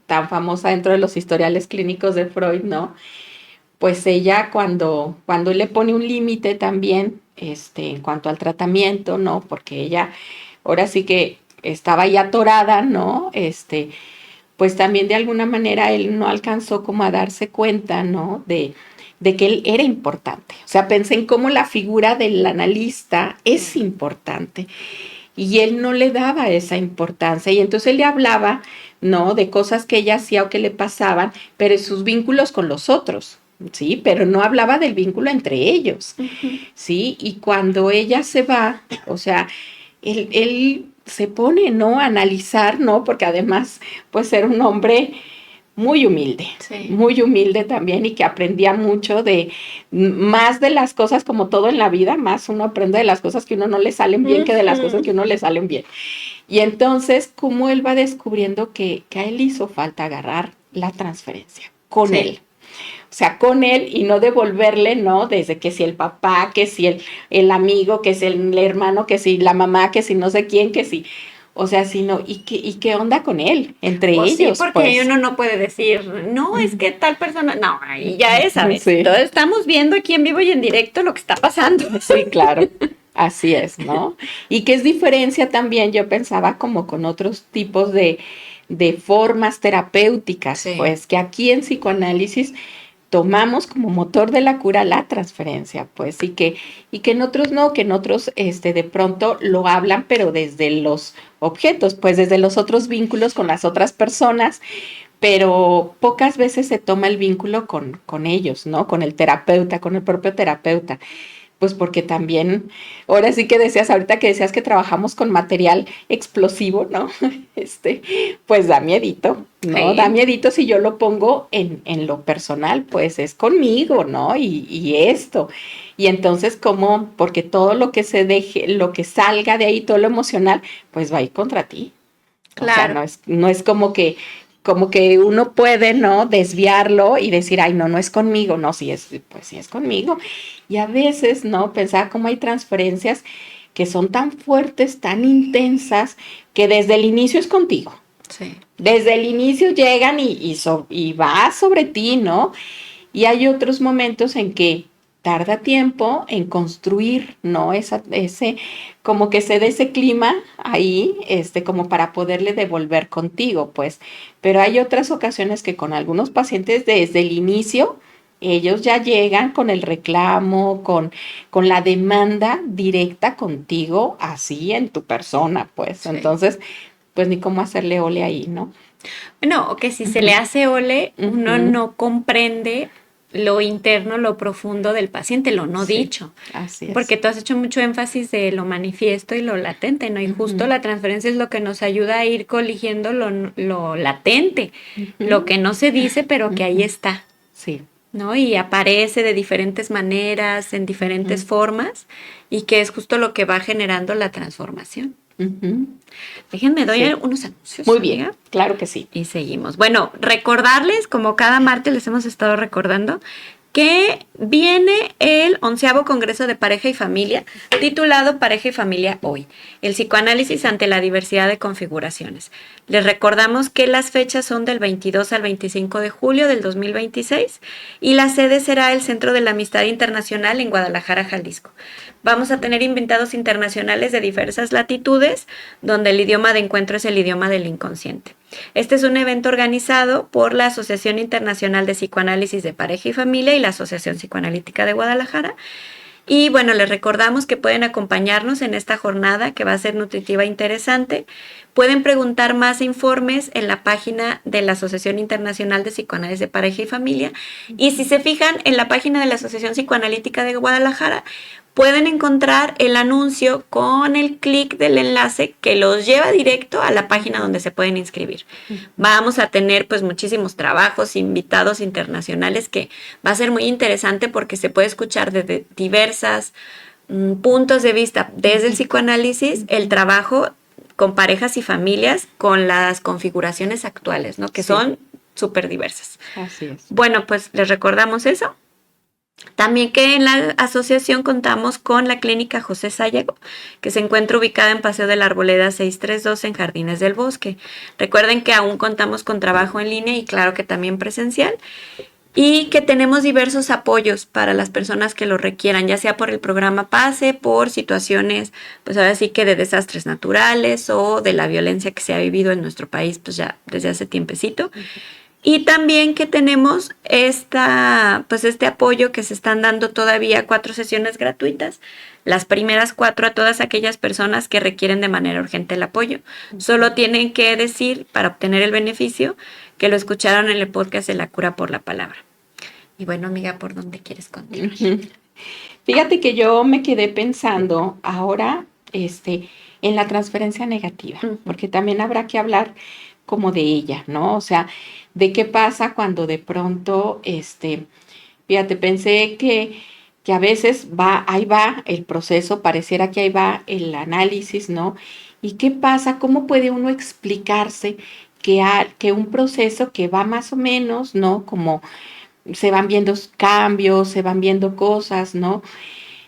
Tan famosa dentro de los historiales clínicos de Freud, ¿no? Pues ella cuando él le pone un límite también, en cuanto al tratamiento, ¿no? Porque ella ahora sí que estaba ya atorada, ¿no? Pues también de alguna manera él no alcanzó como a darse cuenta, ¿no? De que él era importante. O sea, pensé en cómo la figura del analista es importante y él no le daba esa importancia y entonces él le hablaba, ¿no? De cosas que ella hacía o que le pasaban, pero en sus vínculos con los otros, ¿sí? Pero no hablaba del vínculo entre ellos, ¿sí? Y cuando ella se va, o sea, él se pone, ¿no? A analizar, ¿no? Porque además, pues era un hombre muy humilde también y que aprendía mucho de más de las cosas como todo en la vida, más uno aprende de las cosas que uno no le salen bien que de las cosas que uno le salen bien. Y entonces, cómo él va descubriendo que a él hizo falta agarrar la transferencia con él. O sea, con él y no devolverle, ¿no? Desde que si el papá, que si el amigo, que si el hermano, que si la mamá, que si no sé quién, que si... O sea, sino, ¿y qué onda con él? Entre ellos, sí, porque uno no puede decir, no, es que tal persona, no, ahí ya es, ¿sabes? Sí. Entonces estamos viendo aquí en vivo y en directo lo que está pasando. Sí, claro, así es, ¿no? Y que es diferencia también, yo pensaba como con otros tipos de formas terapéuticas, pues que aquí en psicoanálisis tomamos como motor de la cura la transferencia, pues, y que en otros no, que en otros de pronto lo hablan, pero desde los objetos, pues desde los otros vínculos con las otras personas, pero pocas veces se toma el vínculo con ellos, ¿no? Con el terapeuta, con el propio terapeuta. Pues porque también, ahora sí que decías, ahorita que decías que trabajamos con material explosivo, ¿no? Pues da miedito, ¿no? Sí. Da miedito si yo lo pongo en lo personal, pues es conmigo, ¿no? Y esto. Y entonces, ¿cómo? Porque todo lo que se deje, lo que salga de ahí, todo lo emocional, pues va a ir contra ti. Claro. O sea, no es como que uno puede, ¿no? Desviarlo y decir, ay, no es conmigo. No, sí es conmigo. Y a veces, ¿no? Pensar cómo hay transferencias que son tan fuertes, tan intensas, que desde el inicio es contigo. Sí. Desde el inicio llegan y va sobre ti, ¿no? Y hay otros momentos en que tarda tiempo en construir, ¿no? Como que se dé ese clima ahí, como para poderle devolver contigo, pues. Pero hay otras ocasiones que con algunos pacientes desde el inicio, ellos ya llegan con el reclamo, con la demanda directa contigo, así en tu persona, pues. Sí. Entonces, pues ni cómo hacerle ole ahí, ¿no? No, que si se le hace ole, uno no comprende lo interno, lo profundo del paciente, lo no dicho. Así es. Porque tú has hecho mucho énfasis de lo manifiesto y lo latente, ¿no? Y justo la transferencia es lo que nos ayuda a ir coligiendo lo latente, lo que no se dice, pero que ahí está. Sí. ¿No? Y aparece de diferentes maneras, en diferentes formas, y que es justo lo que va generando la transformación. Déjenme, doy unos anuncios. Muy bien, amiga. Claro que sí. Y seguimos. Bueno, recordarles, como cada martes les hemos estado recordando, que viene el 11º Congreso de Pareja y Familia, titulado Pareja y Familia Hoy, el psicoanálisis ante la diversidad de configuraciones. Les recordamos que las fechas son del 22 al 25 de julio del 2026 y la sede será el Centro de la Amistad Internacional en Guadalajara, Jalisco. Vamos a tener invitados internacionales de diversas latitudes, donde el idioma de encuentro es el idioma del inconsciente. Este es un evento organizado por la Asociación Internacional de Psicoanálisis de Pareja y Familia y la Asociación Psicoanalítica de Guadalajara. Y bueno, les recordamos que pueden acompañarnos en esta jornada que va a ser nutritiva e interesante. Pueden preguntar más informes en la página de la Asociación Internacional de Psicoanálisis de Pareja y Familia. Y si se fijan en la página de la Asociación Psicoanalítica de Guadalajara, pueden encontrar el anuncio con el clic del enlace que los lleva directo a la página donde se pueden inscribir. Vamos a tener pues muchísimos trabajos, invitados internacionales, que va a ser muy interesante porque se puede escuchar desde diversas puntos de vista, desde el psicoanálisis, el trabajo con parejas y familias, con las configuraciones actuales, ¿no? Que son súper diversas. Así es. Bueno, pues les recordamos eso. También que en la asociación contamos con la Clínica José Sayago, que se encuentra ubicada en Paseo de la Arboleda 632 en Jardines del Bosque. Recuerden que aún contamos con trabajo en línea y claro que también presencial. Y que tenemos diversos apoyos para las personas que lo requieran, ya sea por el programa PASE, por situaciones, pues ahora sí que de desastres naturales o de la violencia que se ha vivido en nuestro país, pues ya desde hace tiempecito. Y también que tenemos este apoyo que se están dando todavía 4 sesiones gratuitas, las primeras 4 a todas aquellas personas que requieren de manera urgente el apoyo. Solo tienen que decir, para obtener el beneficio, que lo escucharon en el podcast de La Cura por la Palabra. Y bueno, amiga, ¿por dónde quieres continuar? Fíjate que yo me quedé pensando ahora en la transferencia negativa, porque también habrá que hablar como de ella, ¿no? O sea, de qué pasa cuando de pronto, fíjate, pensé que a veces ahí va el proceso, pareciera que ahí va el análisis, ¿no? ¿Y qué pasa? ¿Cómo puede uno explicarse que un proceso que va más o menos, ¿no? Como se van viendo cambios, se van viendo cosas, ¿no?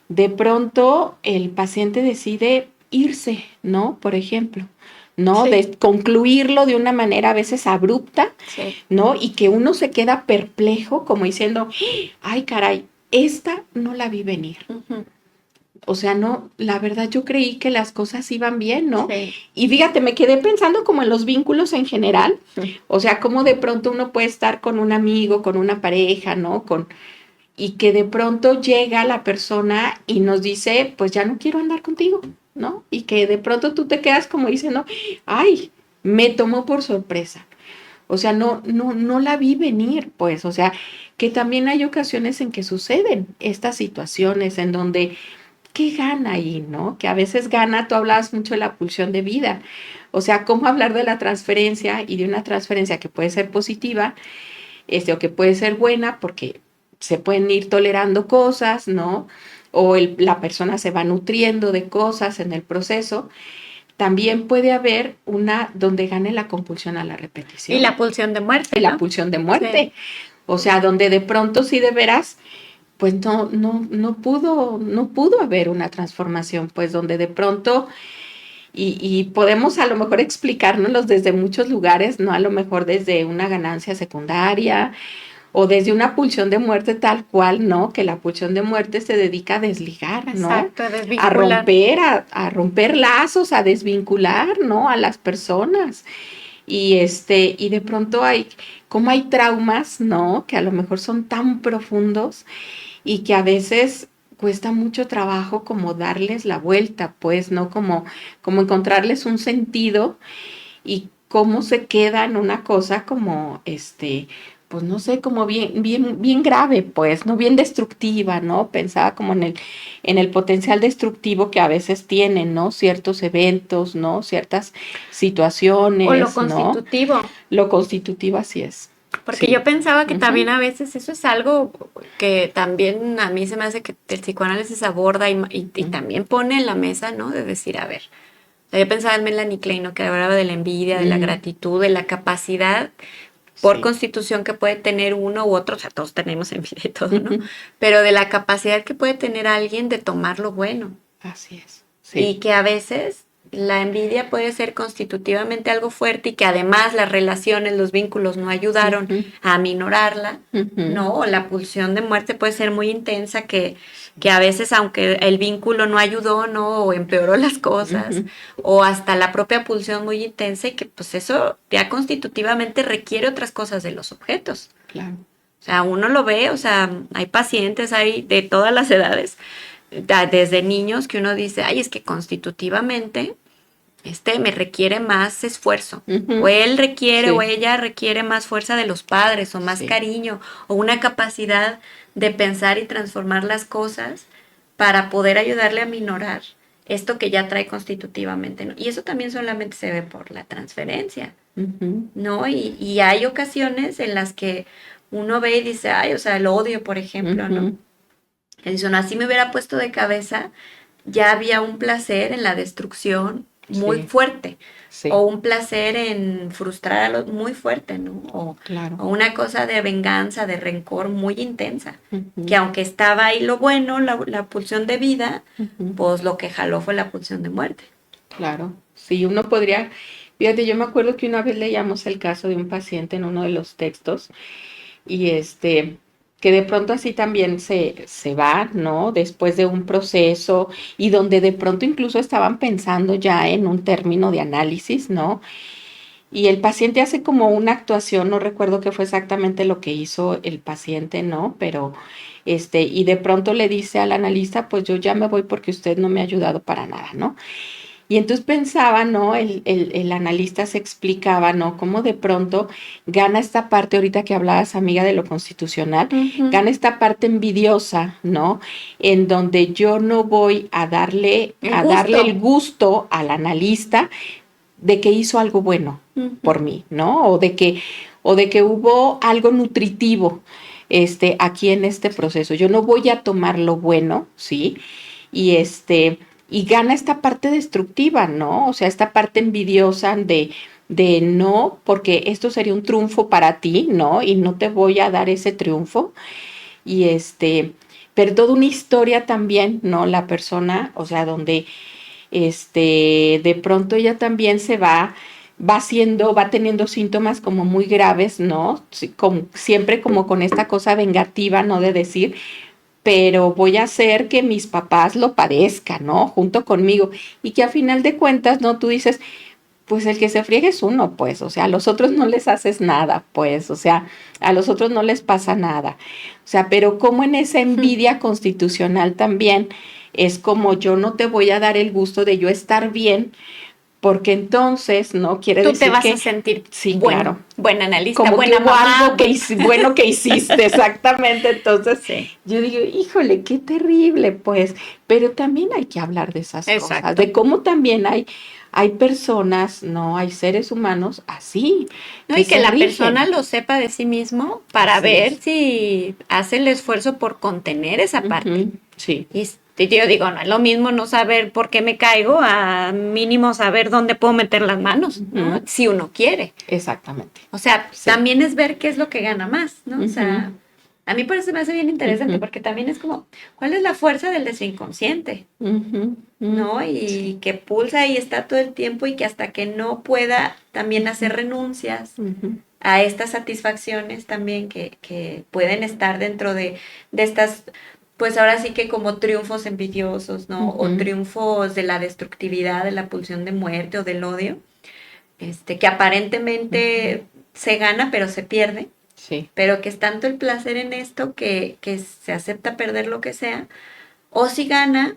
De pronto el paciente decide irse, ¿no? Por ejemplo, ¿no? De concluirlo de una manera a veces abrupta, ¿no? Y que uno se queda perplejo como diciendo, ay, caray, esta no la vi venir. O sea, no, la verdad yo creí que las cosas iban bien, ¿no? Sí. Y fíjate, me quedé pensando como en los vínculos en general, o sea, cómo de pronto uno puede estar con un amigo, con una pareja, ¿no? Y que de pronto llega la persona y nos dice, pues ya no quiero andar contigo, ¿no? Y que de pronto tú te quedas como diciendo, ay, me tomó por sorpresa. O sea, no la vi venir, pues, o sea, que también hay ocasiones en que suceden estas situaciones en donde, ¿qué gana ahí, no? Que a veces gana, tú hablabas mucho de la pulsión de vida. O sea, cómo hablar de la transferencia y de una transferencia que puede ser positiva, o que puede ser buena porque se pueden ir tolerando cosas, ¿no? O la persona se va nutriendo de cosas en el proceso. También puede haber una donde gane la compulsión a la repetición. Y la pulsión de muerte. Y la pulsión de muerte. Sí. O sea, donde de pronto sí de veras, pues no pudo haber una transformación, pues donde de pronto, y podemos a lo mejor explicárnoslos desde muchos lugares, ¿no? A lo mejor desde una ganancia secundaria, o desde una pulsión de muerte tal cual, ¿no? Que la pulsión de muerte se dedica a desligar, ¿no? Exacto, a desvincular. A romper lazos, a desvincular, ¿no? A las personas. Y de pronto hay traumas, ¿no? Que a lo mejor son tan profundos y que a veces cuesta mucho trabajo como darles la vuelta, pues, ¿no? Como encontrarles un sentido y cómo se queda en una cosa como, pues no sé, como bien grave, pues, ¿no? Bien destructiva, ¿no? Pensaba como en el potencial destructivo que a veces tienen, ¿no? Ciertos eventos, ¿no? Ciertas situaciones, o lo constitutivo. ¿no? Lo constitutivo, así es. Porque yo pensaba que también a veces eso es algo que también a mí se me hace que el psicoanálisis aborda y también pone en la mesa, ¿no? De decir, a ver, yo pensaba en Melanie Klein, ¿no? Que hablaba de la envidia, de la gratitud, de la capacidad por constitución que puede tener uno u otro, o sea, todos tenemos envidia y todo, ¿no? Pero de la capacidad que puede tener alguien de tomar lo bueno. Así es. Sí. Y que a veces la envidia puede ser constitutivamente algo fuerte y que además las relaciones, los vínculos no ayudaron a aminorarla, ¿no? O la pulsión de muerte puede ser muy intensa que a veces, aunque el vínculo no ayudó, ¿no? O empeoró las cosas, o hasta la propia pulsión muy intensa y que pues eso ya constitutivamente requiere otras cosas de los objetos. Claro. O sea, uno lo ve, o sea, hay pacientes, hay de todas las edades, desde niños que uno dice, ay, es que constitutivamente me requiere más esfuerzo, o él requiere o ella requiere más fuerza de los padres, o más cariño, o una capacidad de pensar y transformar las cosas para poder ayudarle a minorar esto que ya trae constitutivamente, ¿no? Y eso también solamente se ve por la transferencia, ¿no? Y hay ocasiones en las que uno ve y dice, ay, o sea, el odio, por ejemplo, ¿no? Que dice, no, así me hubiera puesto de cabeza, ya había un placer en la destrucción muy fuerte. Sí. O un placer en frustrar a los muy fuerte, ¿no? O una cosa de venganza, de rencor muy intensa, que aunque estaba ahí lo bueno, la pulsión de vida, pues lo que jaló fue la pulsión de muerte. Claro, sí, uno podría, fíjate, yo me acuerdo que una vez leíamos el caso de un paciente en uno de los textos y que de pronto así también se va, ¿no? Después de un proceso y donde de pronto incluso estaban pensando ya en un término de análisis, ¿no? Y el paciente hace como una actuación, no recuerdo qué fue exactamente lo que hizo el paciente, ¿no? Pero, y de pronto le dice al analista, pues yo ya me voy porque usted no me ha ayudado para nada, ¿no? Y entonces pensaba, ¿no? El analista se explicaba, ¿no? Cómo de pronto gana esta parte, ahorita que hablabas, amiga, de lo constitucional, gana esta parte envidiosa, ¿no? En donde yo no voy a darle el gusto al analista de que hizo algo bueno por mí, ¿no? O de que hubo algo nutritivo aquí en este proceso. Yo no voy a tomar lo bueno, ¿sí? Y gana esta parte destructiva, ¿no? O sea, esta parte envidiosa de no, porque esto sería un triunfo para ti, ¿no? Y no te voy a dar ese triunfo. Y pero toda una historia también, ¿no? La persona, o sea, donde de pronto ella también se va teniendo síntomas como muy graves, ¿no? Siempre como con esta cosa vengativa, ¿no? De decir, pero voy a hacer que mis papás lo padezcan, ¿no? Junto conmigo. Y que a final de cuentas, ¿no? Tú dices, pues el que se friegue es uno, pues, o sea, a los otros no les haces nada, pues, o sea, a los otros no les pasa nada. O sea, pero como en esa envidia constitucional también es como yo no te voy a dar el gusto de yo estar bien, porque entonces, ¿no? Quiere decir que... Tú te vas a sentir claro. Buen analista, como buena que hubo mamá. Algo bueno que hiciste, exactamente. Entonces, yo digo, híjole, qué terrible, pues. Pero también hay que hablar de esas cosas, de cómo también hay personas, ¿no? Hay seres humanos así. No, y que la persona lo sepa de sí mismo para ver si hace el esfuerzo por contener esa parte. Sí. Y yo digo, no es lo mismo no saber por qué me caigo a mínimo saber dónde puedo meter las manos, ¿no? Si uno quiere. Exactamente. O sea, también es ver qué es lo que gana más, ¿no? O sea, a mí por eso me hace bien interesante, porque también es como, ¿cuál es la fuerza del desinconsciente? ¿No? Y que pulsa y está todo el tiempo y que hasta que no pueda también hacer renuncias a estas satisfacciones también que pueden estar dentro de estas... Pues ahora sí que como triunfos envidiosos, ¿no? O triunfos de la destructividad, de la pulsión de muerte o del odio, que aparentemente se gana pero se pierde, pero que es tanto el placer en esto que se acepta perder lo que sea, o si gana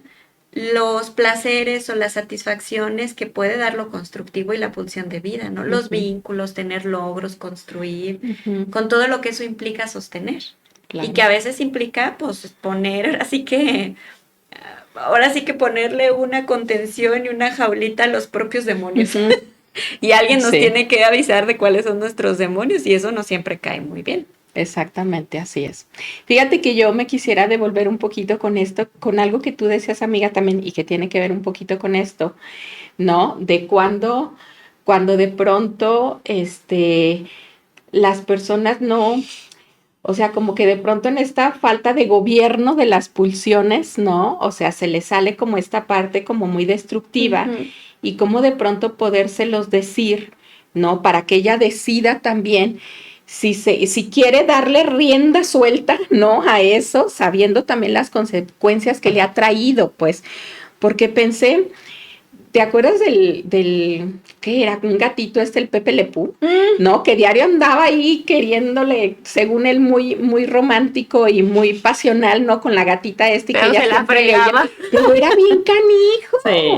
los placeres o las satisfacciones que puede dar lo constructivo y la pulsión de vida, ¿no? Los vínculos, tener logros, construir, con todo lo que eso implica sostener. Claro. Y que a veces implica, pues, ahora sí que ponerle una contención y una jaulita a los propios demonios. Y alguien nos tiene que avisar de cuáles son nuestros demonios y eso no siempre cae muy bien. Exactamente, así es. Fíjate que yo me quisiera devolver un poquito con esto, con algo que tú decías, amiga, también, y que tiene que ver un poquito con esto, ¿no? De cuando de pronto, las personas no... O sea, como que de pronto en esta falta de gobierno de las pulsiones, ¿no? O sea, se le sale como esta parte como muy destructiva y como de pronto podérselos decir, ¿no? Para que ella decida también si quiere darle rienda suelta, ¿no? A eso, sabiendo también las consecuencias que le ha traído, pues, porque pensé... ¿Te acuerdas del qué era? Un gatito el Pepe Le Pew, ¿no? Que diario andaba ahí queriéndole, según él, muy, muy romántico y muy pasional, ¿no? Con la gatita pero que ella se la fregaba. Pero era bien canijo. Sí.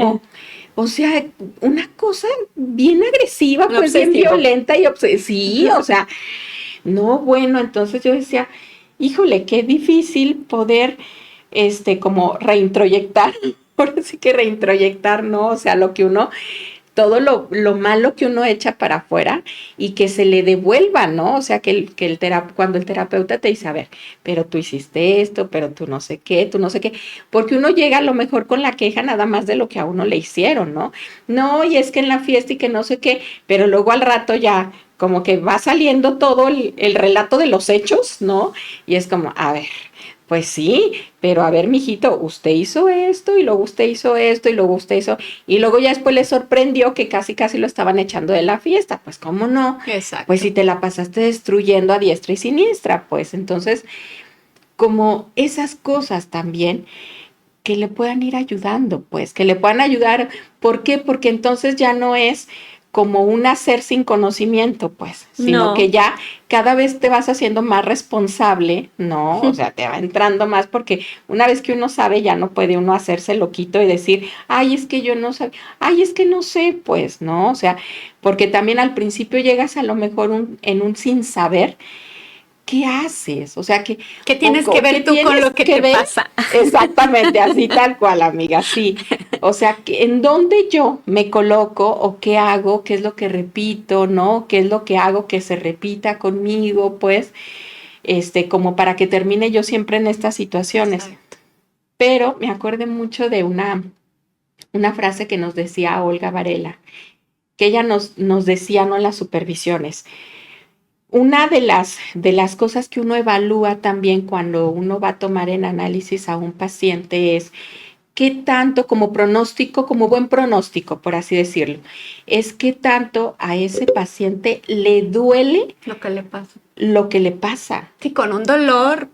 O sea, una cosa bien agresiva, pues bien violenta y sí, o sea, no, bueno, entonces yo decía, híjole, qué difícil poder como reintroyectar, ahora sí que reintroyectar, ¿no? O sea, lo que uno, todo lo malo que uno echa para afuera y que se le devuelva, ¿no? O sea, cuando el terapeuta te dice, a ver, pero tú hiciste esto, pero tú no sé qué, porque uno llega a lo mejor con la queja nada más de lo que a uno le hicieron, ¿no? No, y es que en la fiesta y que no sé qué, pero luego al rato ya como que va saliendo todo el relato de los hechos, ¿no? Y es como, a ver, pues sí, pero a ver, mijito, usted hizo esto y luego usted hizo esto y luego usted hizo, y luego ya después le sorprendió que casi lo estaban echando de la fiesta, pues cómo no. Exacto. Pues si te la pasaste destruyendo a diestra y siniestra, pues entonces como esas cosas también que le puedan ir ayudando, pues que le puedan ayudar, ¿por qué? Porque entonces ya no es como un hacer sin conocimiento, pues, sino que ya cada vez te vas haciendo más responsable, ¿no? O sea, te va entrando más porque una vez que uno sabe ya no puede uno hacerse loquito y decir, ay, es que yo no sé, ay, es que no sé, pues, ¿no? O sea, porque también al principio llegas a lo mejor en un sin saber. ¿Qué haces? O sea, ¿qué tienes que ver tú con lo que te pasa? Exactamente, así tal cual, amiga, sí. O sea, ¿en dónde yo me coloco o qué hago? ¿Qué es lo que repito, no? ¿Qué es lo que hago que se repita conmigo? Pues, como para que termine yo siempre en estas situaciones. Exacto. Pero me acuerdo mucho de una frase que nos decía Olga Varela, que ella nos decía, ¿no? En las supervisiones. Una de las cosas que uno evalúa también cuando uno va a tomar en análisis a un paciente es qué tanto como pronóstico, como buen pronóstico, por así decirlo, es qué tanto a ese paciente le duele lo que le pasa. Lo que le pasa. Sí, con un dolor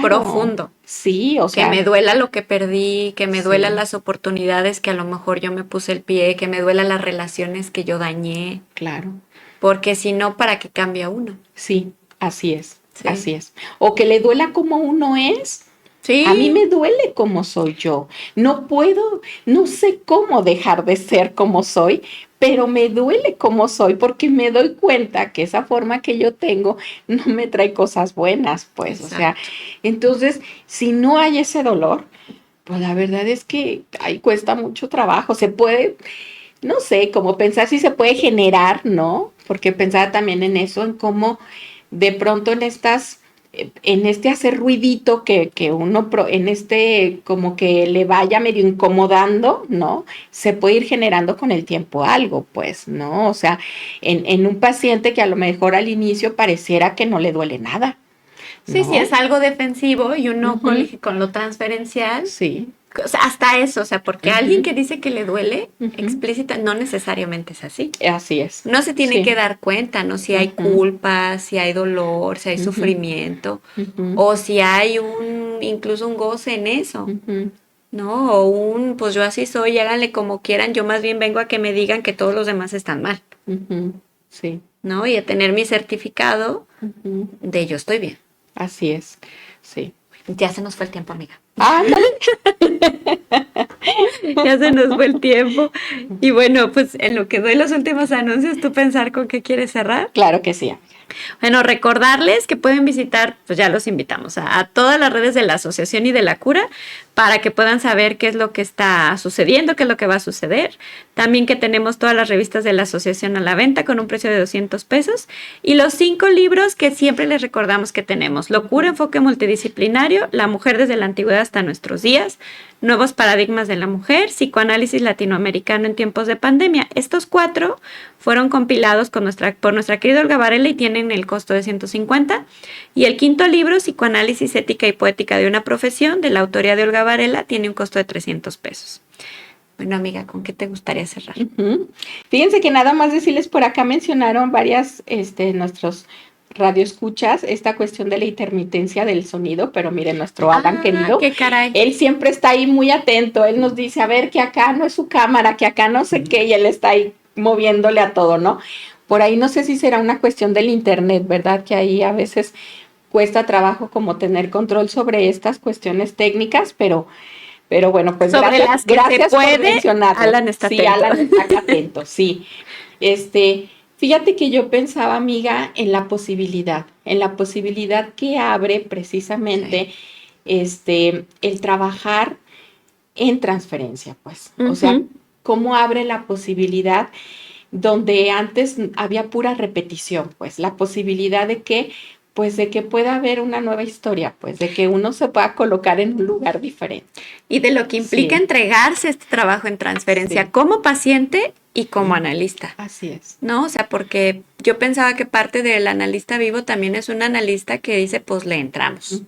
profundo. Sí, o sea. Que me duela lo que perdí, que me duela las oportunidades que a lo mejor yo me puse el pie, que me duela las relaciones que yo dañé. Claro. Porque si no, ¿para qué cambia uno? Sí, así es, así es. O que le duela como uno es. Sí. A mí me duele como soy yo. No puedo, no sé cómo dejar de ser como soy, pero me duele como soy porque me doy cuenta que esa forma que yo tengo no me trae cosas buenas, pues. Exacto. O sea, entonces, si no hay ese dolor, pues la verdad es que ahí cuesta mucho trabajo. Se puede, no sé, como pensar si se puede generar, ¿no? Porque pensaba también en eso, en cómo de pronto en este hacer ruidito que uno, como que le vaya medio incomodando, ¿no? Se puede ir generando con el tiempo algo, pues, ¿no? O sea, en un paciente que a lo mejor al inicio pareciera que no le duele nada. Sí, ¿no? Sí, es algo defensivo y uno con lo transferencial. Sí. O sea, hasta eso, o sea, porque alguien que dice que le duele, explícita, no necesariamente es así. Así es. No se tiene que dar cuenta, ¿no? Si hay culpa, si hay dolor, si hay sufrimiento, o si hay incluso un goce en eso, ¿no? O pues yo así soy, háganle como quieran, yo más bien vengo a que me digan que todos los demás están mal. Sí. ¿No? Y a tener mi certificado de yo estoy bien. Así es, sí. Ya se nos fue el tiempo, amiga. ¡Ándale! Ya se nos fue el tiempo. Y bueno, pues en lo que doy los últimos anuncios, ¿tú pensar con qué quieres cerrar? Claro que sí. Bueno, recordarles que pueden visitar, pues ya los invitamos a todas las redes de la Asociación y de la Cura para que puedan saber qué es lo que está sucediendo, qué es lo que va a suceder. También que tenemos todas las revistas de la asociación a la venta con un precio de 200 pesos y los 5 libros que siempre les recordamos que tenemos. Locura, enfoque multidisciplinario, La mujer desde la antigüedad hasta nuestros días, Nuevos paradigmas de la mujer, Psicoanálisis latinoamericano en tiempos de pandemia. Estos 4 fueron compilados por nuestra querida Olga Varela y tienen el costo de 150. Y el 5.º libro, Psicoanálisis, ética y poética de una profesión, de la autoría de Olga Varela, tiene un costo de 300 pesos. Bueno, amiga, ¿con qué te gustaría cerrar? Fíjense que nada más decirles, por acá mencionaron varias, nuestros radioescuchas, esta cuestión de la intermitencia del sonido, pero miren, nuestro Alan querido, qué caray. Él siempre está ahí muy atento, él nos dice, a ver, que acá no es su cámara, que acá no sé qué, y él está ahí moviéndole a todo, ¿no? Por ahí no sé si será una cuestión del internet, ¿verdad? Que ahí a veces cuesta trabajo como tener control sobre estas cuestiones técnicas, pero bueno, pues sobre gracias por mencionarlo. Alan está atento. Sí, Alan está atento, sí. Fíjate que yo pensaba, amiga, en la posibilidad que abre precisamente el trabajar en transferencia, pues. O sea, cómo abre la posibilidad donde antes había pura repetición, pues, la posibilidad de que pueda haber una nueva historia, pues, de que uno se pueda colocar en un lugar diferente. Y de lo que implica entregarse este trabajo en transferencia como paciente y como analista. Así es. ¿No? O sea, porque yo pensaba que parte del analista vivo también es un analista que dice, pues, le entramos,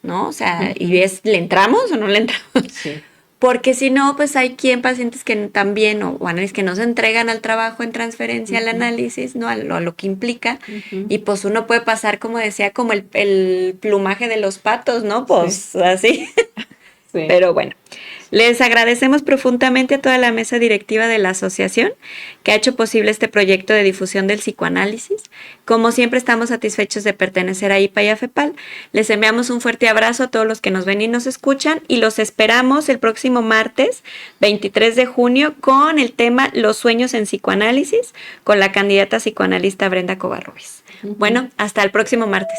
¿no? O sea, y es, ¿le entramos o no le entramos? Sí. Porque si no, pues hay pacientes que también, o análisis que no se entregan al trabajo en transferencia, al análisis, ¿no? A lo que implica. Y pues uno puede pasar, como decía, como el plumaje de los patos, ¿no? Pues así. Sí. Pero bueno, les agradecemos profundamente a toda la mesa directiva de la asociación que ha hecho posible este proyecto de difusión del psicoanálisis. Como siempre, estamos satisfechos de pertenecer a IPA y a FEPAL. Les enviamos un fuerte abrazo a todos los que nos ven y nos escuchan y los esperamos el próximo martes 23 de junio con el tema Los sueños en psicoanálisis con la candidata psicoanalista Brenda Covarrubias. Bueno, hasta el próximo martes.